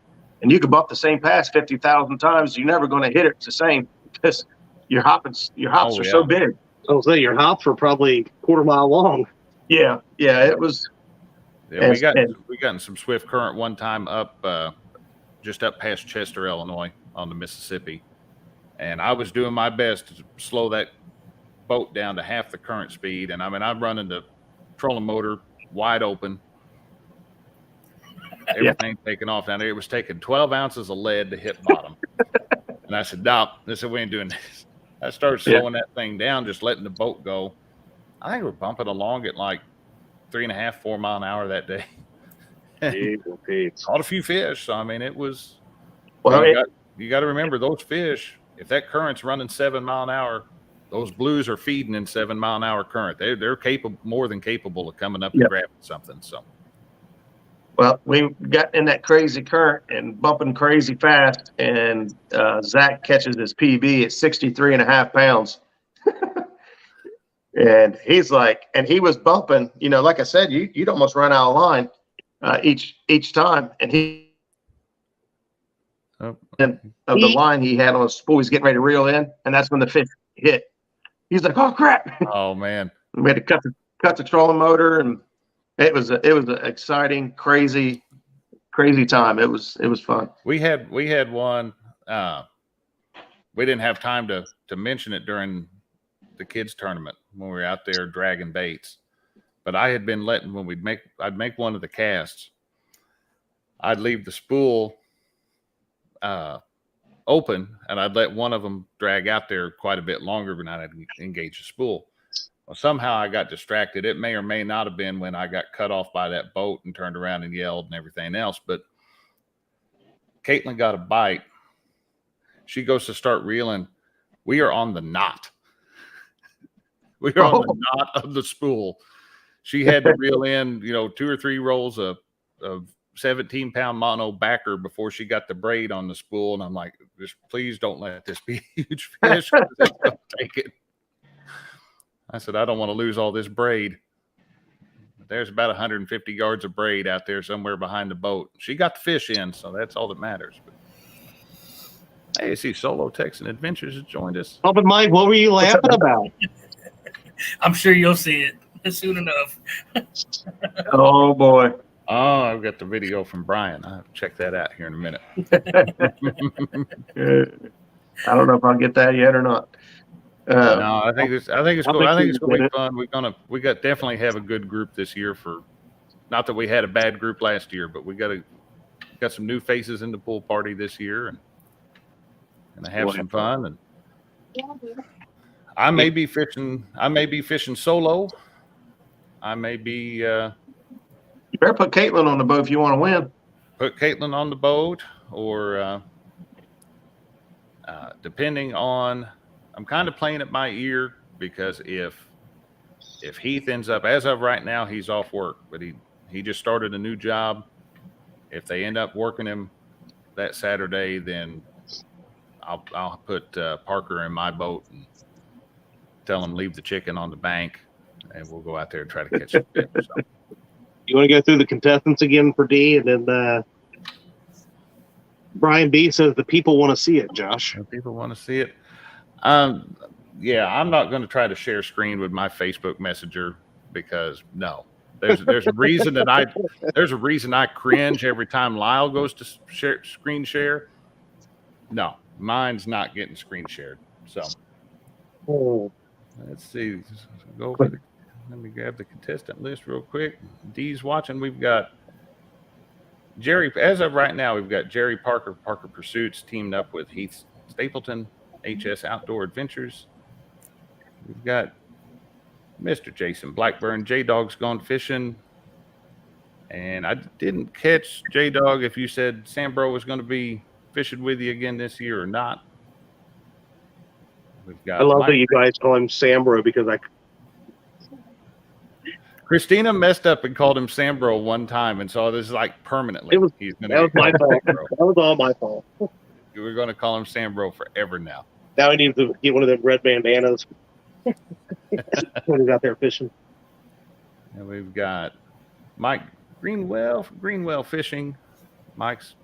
And you could bump the same pass 50,000 times. You're never going to hit it the same because your hops are so big. I'll say your hops were probably 1/4 mile long. Yeah, it was. Yeah, we got in some swift current one time up, just up past Chester, Illinois, on the Mississippi, and I was doing my best to slow that boat down to half the current speed. And I'm running the trolling motor wide open, everything taking off down there. It was taking 12 ounces of lead to hit bottom, and I said, "No," we ain't doing this. I started slowing that thing down, just letting the boat go. I think we're bumping along at like 3.5, 4 mile an hour that day. Caught a few fish. So, I mean, it was. Well, You got to remember those fish. If that current's running 7 mile an hour, those blues are feeding in 7 mile an hour current. They're capable, more than capable of coming up and grabbing something. So. well, we got in that crazy current and bumping crazy fast, and Zach catches his PB at 63.5 pounds. And he's like, and he was bumping, you know, like I said, you'd almost run out of line each time. And of the line he had on his spool, he's getting ready to reel in, and that's when the fish hit. He's like, "Oh crap!" Oh man, we had to cut the trolling motor, and it was an exciting, crazy time. It was fun. We had one. We didn't have time to mention it during the kids tournament when we were out there dragging baits, but I had been letting I'd make one of the casts. I'd leave the spool open, and I'd let one of them drag out there quite a bit longer than I'd engage the spool. Well, somehow I got distracted. It may or may not have been when I got cut off by that boat and turned around and yelled and everything else, but Caitlin got a bite. She goes to start reeling. We are on the knot. We are on the knot of the spool. She had to reel in, 2 or 3 rolls of 17-pound mono backer before she got the braid on the spool. And I'm like, just please don't let this be a huge fish. Don't take it. I said, I don't want to lose all this braid. There's about 150 yards of braid out there somewhere behind the boat. She got the fish in, so that's all that matters. But, hey, I see Solo Texan Adventures has joined us. Oh, but Mike, what were you laughing about? I'm sure you'll see it soon enough. Oh boy. Oh, I've got the video from Brian. I'll check that out here in a minute. I don't know if I'll get that yet or not. No, I think it's cool. I think it's going to be fun. We definitely have a good group this year. For not that we had a bad group last year, but we got some new faces in the pool party this year, and have some fun. And I may be fishing. I may be fishing solo. I may be. You better put Caitlin on the boat if you want to win. Put Caitlin on the boat, or depending on. I'm kind of playing it by ear, because if Heath ends up, as of right now, he's off work, but he just started a new job. If they end up working him that Saturday, then I'll put Parker in my boat and tell him leave the chicken on the bank, and we'll go out there and try to catch some fish. So. You want to go through the contestants again for D, and then Brian B says the people want to see it. Josh, the people want to see it. Yeah, I'm not going to try to share screen with my Facebook Messenger, because no, there's a reason that I cringe every time Lyle goes to screen share. No, mine's not getting screen shared. So let's see. Go over let me grab the contestant list real quick. D's watching. We've got Jerry. As of right now, we've got Jerry Parker Pursuits teamed up with Heath Stapleton, HS Outdoor Adventures. We've got Mr. Jason Blackburn, Jaydog's gone fishing. And I didn't catch, Jaydog, if you said Sambro was going to be fishing with you again this year or not. We've got I love that you guys call him Sambro, because Christina messed up and called him Sambro one time, and so this is like permanently. That was my fault. That was all my fault. We're going to call him Sambro forever now. Now he needs to get one of them red bandanas when he's out there fishing. And we've got Mike Greenwell Fishing. Mike's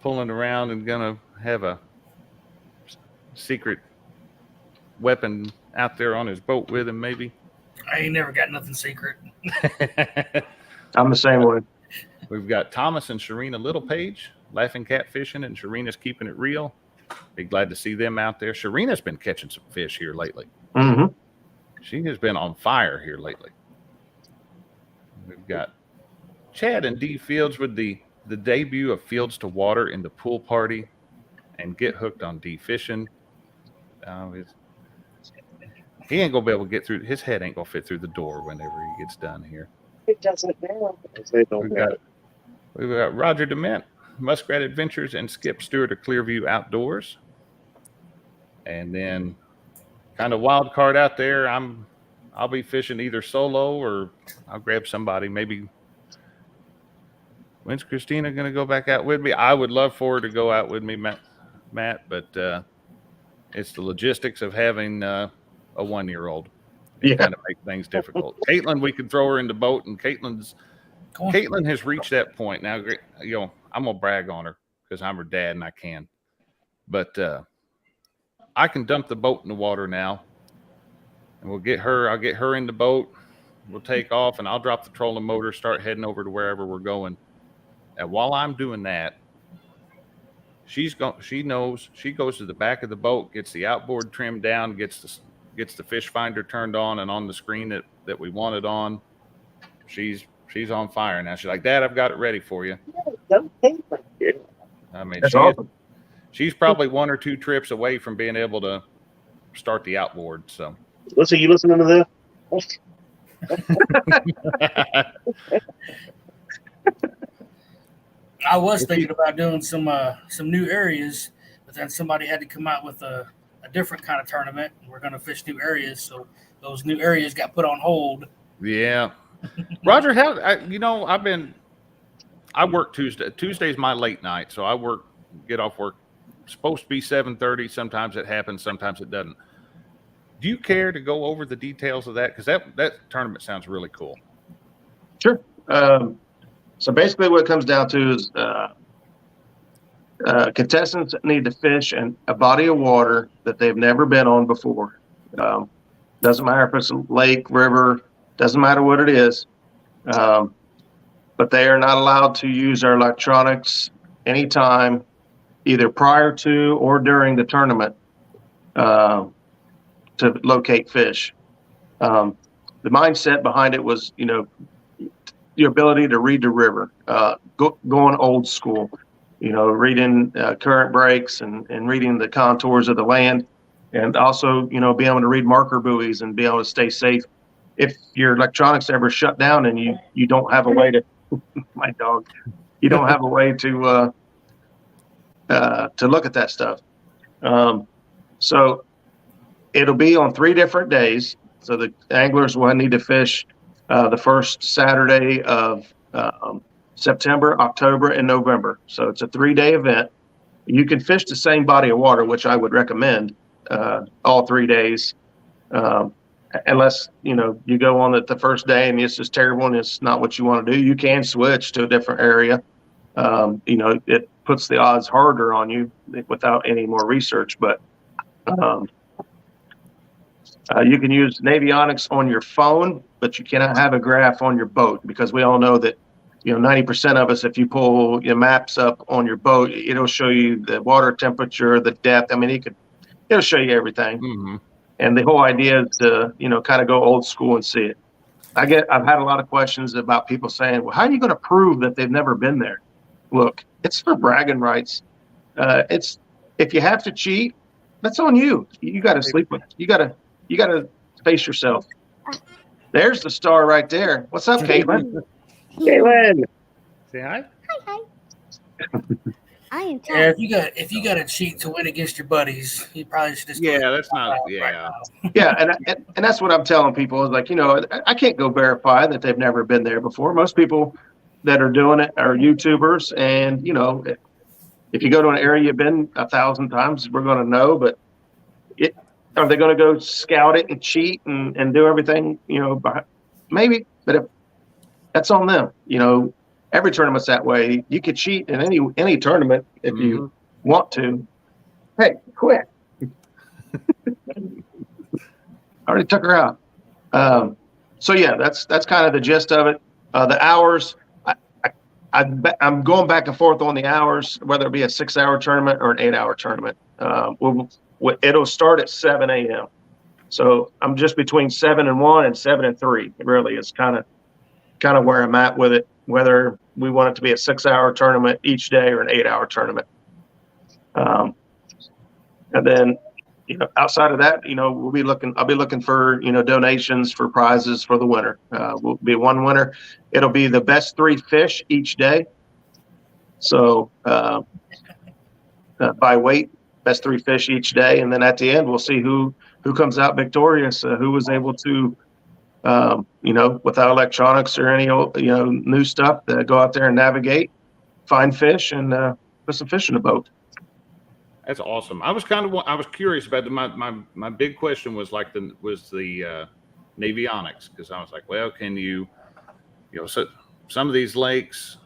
pulling around and going to have a secret weapon out there on his boat with him, maybe. I ain't never got nothing secret. I'm the same way. We've got Thomas and Sharina Littlepage, Laughing Cat Fishing, and Sharina's Keeping It Real. Be glad to see them out there. Sharina's been catching some fish here lately. Mm-hmm. She has been on fire here lately. We've got Chad and D Fields with the debut of Fields to Water in the pool party, and Get Hooked on D Fishing. He ain't gonna be able to get through. His head ain't gonna fit through the door whenever he gets done here. It doesn't now. They don't We've have got, we've got Roger DeMint, Muskrat Adventures, and Skip Stewart of Clearview Outdoors. And then kind of wild card out there. I'll be fishing either solo or I'll grab somebody. Maybe when's Christina going to go back out with me? I would love for her to go out with me, Matt, but it's the logistics of having a 1-year-old. It kind of make things difficult. Caitlin, we could throw her in the boat, and Caitlin has reached that point now. You know, I'm gonna brag on her because I'm her dad and I can, but I can dump the boat in the water now, and I'll get her in the boat. We'll take off, and I'll drop the trolling motor, start heading over to wherever we're going. And while I'm doing that, she knows. She goes to the back of the boat, gets the outboard trimmed down, gets the fish finder turned on and on the screen that we want it on. She's on fire now. She's like, Dad, I've got it ready for you. I mean, That's awesome. She's probably 1 or 2 trips away from being able to start the outboard. So, Listen, you listening to this? I was thinking about doing some new areas, but then somebody had to come out with a different kind of tournament. We're going to fish new areas, so those new areas got put on hold. Yeah, Roger, I work Tuesday. Tuesday's my late night, so get off work. Supposed to be 7:30. Sometimes it happens, sometimes it doesn't. Do you care to go over the details of that? Because that tournament sounds really cool. Sure. So basically what it comes down to is contestants need to fish in a body of water that they've never been on before. Doesn't matter if it's a lake, river, doesn't matter what it is. But they are not allowed to use their electronics anytime, either prior to or during the tournament, to locate fish. The mindset behind it was, your ability to read the river, going old school, reading current breaks and reading the contours of the land, and also, being able to read marker buoys and be able to stay safe. If your electronics ever shut down and you don't have a way to, my dog, you don't have a way to look at that stuff. So it'll be on 3 different days. So the anglers will need to fish the first Saturday of September, October, and November. So it's a 3-day event. You can fish the same body of water, which I would recommend all 3 days, unless you go on it the first day and it's just terrible and it's not what you want to do. You can switch to a different area. It puts the odds harder on you without any more research, but you can use Navionics on your phone, but you cannot have a graph on your boat, because we all know that 90% of us, if you pull your maps up on your boat, it'll show you the water temperature, the depth. I mean, it'll show you everything. Mm-hmm. And the whole idea is to kind of go old school and see it. I've had a lot of questions about people saying, well, how are you going to prove that they've never been there? Look, it's for bragging rights. If you have to cheat, that's on you. You got to sleep with it. You got to face yourself. There's the star right there. What's up, Caitlin? Caitlin. Say hi. Hi. I am Tom. Yeah, if you got to cheat to win against your buddies, you probably should just. Yeah, that's not. Yeah. Right yeah, and that's what I'm telling people is like, I can't go verify that they've never been there before. Most people that are doing it are YouTubers, and if you go to an area you've been 1,000 times, we're going to know. But are they going to go scout it and cheat and do everything? Maybe, but if that's on them. Every tournament's that way. You could cheat in any tournament if you want to. Hey, quit. I already took her out. So yeah, that's kind of the gist of it. The hours, I'm going back and forth on the hours, whether it be a 6-hour tournament or an 8-hour tournament. It'll start at 7 a.m. So I'm just between 7 and 1 and 7 and 3. It really is kind of where I'm at with it, whether we want it to be a 6-hour tournament each day or an 8-hour tournament. And then, outside of that, I'll be looking for, donations for prizes for the winner. Will be one winner. It'll be the best 3 fish each day. So, by weight, best 3 fish each day. And then at the end, we'll see who comes out victorious, who was able to, without electronics or any, new stuff, go out there and navigate, find fish, and put some fish in the boat. That's awesome. I was curious about my big question was the navionics, because I was like, well, can you so some of these lakes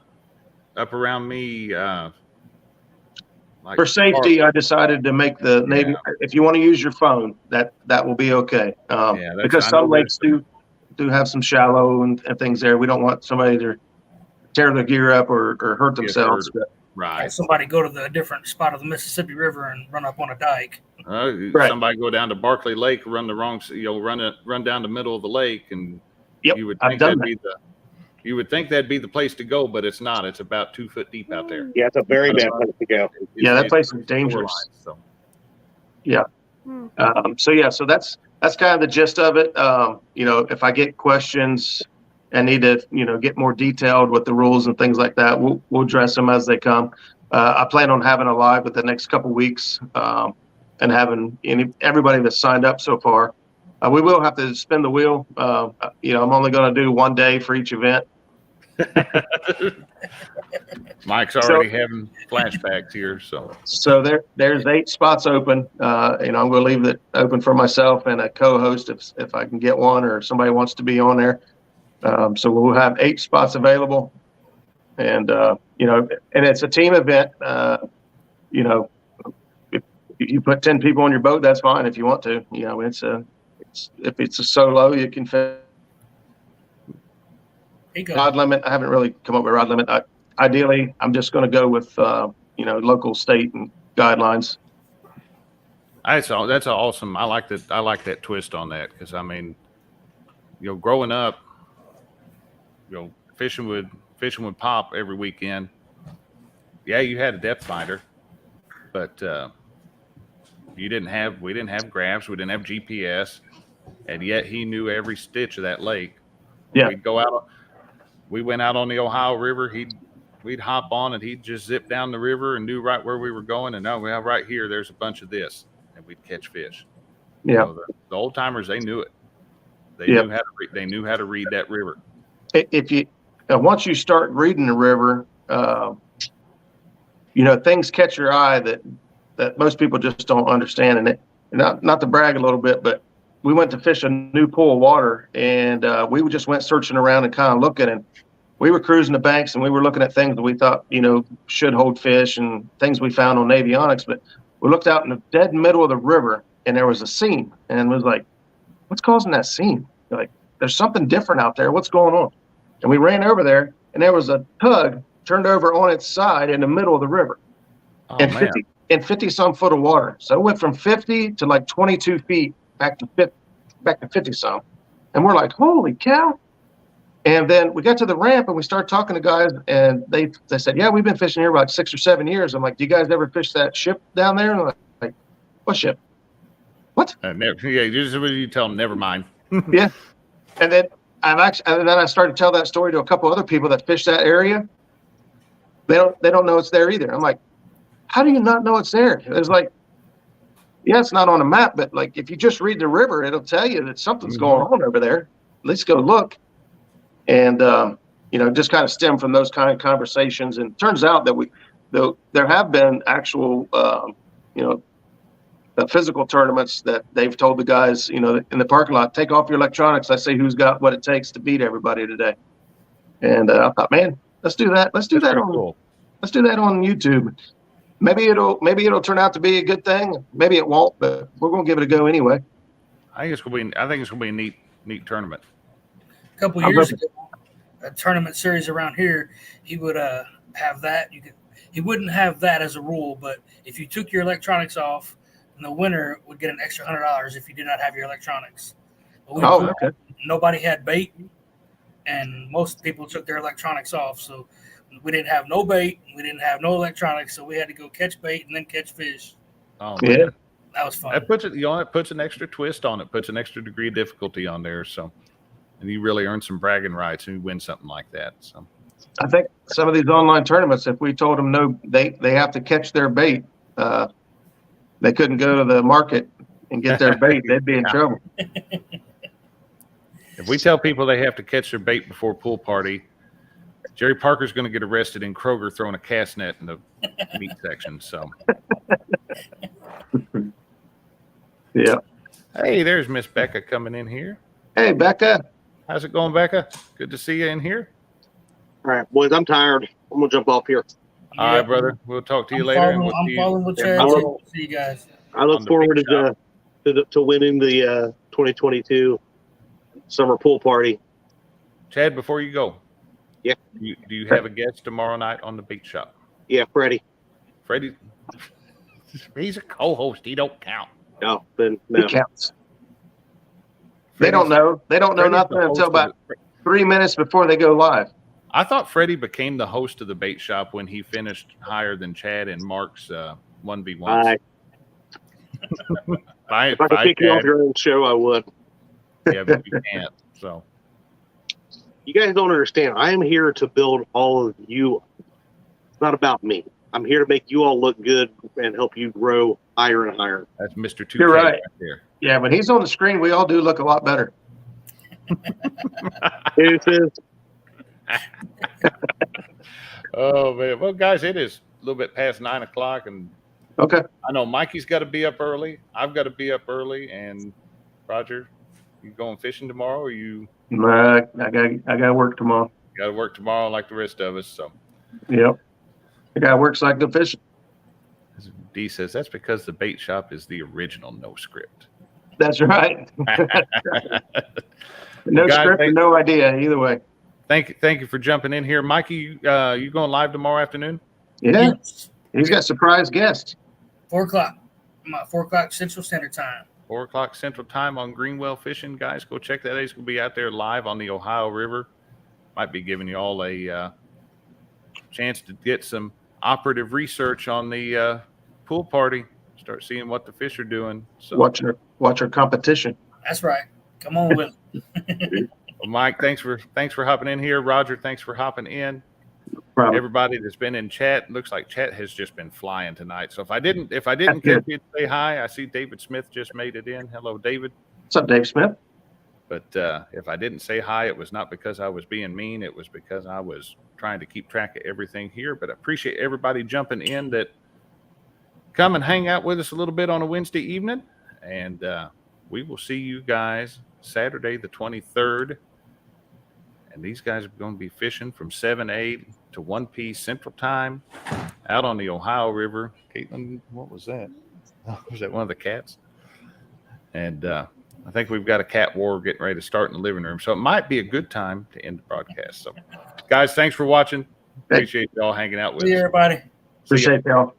up around me, for safety, I decided to make the Navy. If you want to use your phone, that will be okay. Because some lakes do have some shallow and things there. We don't want somebody to tear their gear up or hurt themselves. Right. Somebody go to the different spot of the Mississippi River and run up on a dike. Right. Somebody go down to Barkley Lake, run the wrong, run down the middle of the lake, and you would think that'd be the place to go, but it's not. It's about 2 foot deep out there. Yeah, it's a very bad place to go. That place is dangerous. So. Yeah. So that's kind of the gist of it. If I get questions and need to, get more detailed with the rules and things like that, we'll address them as they come. I plan on having a live with the next couple weeks, and having everybody that's signed up so far. We will have to spin the wheel. I'm only going to do 1 day for each event. Mike's already having flashbacks here. So there's 8 spots open. I'm going to leave it open for myself and a co-host if I can get one or somebody wants to be on there. So we'll have 8 spots available, and and it's a team event. If you put 10 people on your boat, that's fine. If you want to, if it's a solo, you can fit. Rod limit. I haven't really come up with rod limit. Ideally, I'm just going to go with local, state, and guidelines. That's awesome. I like that. I like that twist on that, because growing up, fishing would pop every weekend. Yeah, you had a depth finder, but we didn't have graphs, we didn't have GPS, and yet he knew every stitch of that lake. Yeah, we went out on the Ohio River. We'd hop on and he'd just zip down the river and knew right where we were going. And right here, there's a bunch of this, and we'd catch fish. Yeah, the old timers, they knew it. They knew how to read that river. If you once you start reading the river, things catch your eye that most people just don't understand. And not to brag a little bit, but we went to fish a new pool of water, and we just went searching around and kind of looking, and we were cruising the banks, and we were looking at things that we thought should hold fish and things we found on avionics. But we looked out in the dead middle of the river, and there was a seam, and was like, "What's causing that seam? Like, there's something different out there. What's going on?" And we ran over there, and there was a tug turned over on its side in the middle of the river, and 50 some foot of water. So it went from 50 to like 22 feet back to 50 some, and we're like, "Holy cow!" And then we got to the ramp, and we started talking to guys, and they said, "Yeah, we've been fishing here about 6 or 7 years." I'm like, "Do you guys ever fish that ship down there?" And I'm like, "What ship? What?" You tell them, never mind. Yeah, and then I started to tell that story to a couple other people that fish that area. They don't know it's there either. I'm like, "How do you not know it's there?" It's like, yeah, it's not on a map, but like if you just read the river, it'll tell you that something's going on over there. Let's go look. And just kind of stem from those kind of conversations. And it turns out that there have been actual physical tournaments that they've told the guys, in the parking lot, take off your electronics. I say, who's got what it takes to beat everybody today? And I thought, man, let's do that. Let's do that on YouTube. Maybe it'll turn out to be a good thing. Maybe it won't, but we're going to give it a go anyway. I think it's going to be a neat tournament. A couple years ago, a tournament series around here, he would have that. He wouldn't have that as a rule, but if you took your electronics off, the winner would get an extra $100 if you did not have your electronics. Okay. Nobody had bait, and most people took their electronics off, so we didn't have no bait, we didn't have no electronics, so we had to go catch bait and then catch fish. Oh, yeah. That was fun. That puts it, it puts an extra twist on it, puts an extra degree of difficulty on there. So, and you really earn some bragging rights when you win something like that. So, I think some of these online tournaments, if we told them no, they have to catch their bait. They couldn't go to the market and get their bait. They'd be in trouble. if we tell people they have to catch their bait before pool party, Jerry Parker's going to get arrested in Kroger throwing a cast net in the meat section. So, Yeah. hey, there's Miss Becca coming in here. Hey, Becca. How's it going, Becca? Good to see you in here. All right, boys, I'm tired. I'm gonna jump off here. All right, brother. We'll talk to you later. And we'll I'm see you following with Chad. tomorrow. See you guys. I look On the forward big to winning the 2022 summer pool party. Chad, before you go, Yeah. Do you have a guest tomorrow night on the beach shop? Yeah, Freddie. Freddie, he's a co-host. He don't count. No, then no. It counts. They don't know. They don't know Freddie's nothing the host until of about the- 3 minutes before they go live. I thought Freddie became the host of the bait shop when he finished higher than Chad in Mark's 1v1. If I could pick you off your own show, I would. Yeah, but you can't. So You guys don't understand. I am here to build all of you. It's not about me. I'm here to make you all look good and help you grow higher and higher. that's Mr. 2K You're right. there. Yeah, when he's on the screen, we all do look a lot better. Deuces. Oh man, well, guys, it is a little bit past 9 o'clock, and Okay. I know Mikey's got to be up early. I've got to be up early, and Roger, you going fishing tomorrow, or you I got work tomorrow. got to work tomorrow like the rest of us? So Yep. I got work like the fishing. D says that's because the bait shop is the original no script. That's right. No Guys, script and no idea either way. Thank you for jumping in here, Mikey. You going live tomorrow afternoon? Yeah. Yes. He's got surprise guests. 4 o'clock. 4 o'clock Central Standard Time. 4 o'clock Central Time on Greenwell Fishing. Guys, go check that out. He's going to be out there live on the Ohio River. Might be giving you all a chance to get some operative research on the pool party. Start seeing what the fish are doing. So, Watch our competition. That's right. Come on with it. well, Mike, thanks for hopping in here. Roger, thanks for hopping in. Problem. Everybody that's been in chat, looks like chat has just been flying tonight. So if I didn't catch you to say hi, I see David Smith just made it in. Hello, David. What's up, Dave Smith? But if I didn't say hi, it was not because I was being mean. It was because I was trying to keep track of everything here. But I appreciate everybody jumping in that come and hang out with us a little bit on a Wednesday evening. And we will see you guys Saturday the 23rd. And these guys are going to be fishing from 7 to 1 p Central Time out on the Ohio River. Caitlin, what was that? Oh, was that one of the cats? And I think we've got a cat war getting ready to start in the living room. So it might be a good time to end the broadcast. So, guys, thanks for watching. Appreciate y'all hanging out with See you, us. everybody. Appreciate y'all.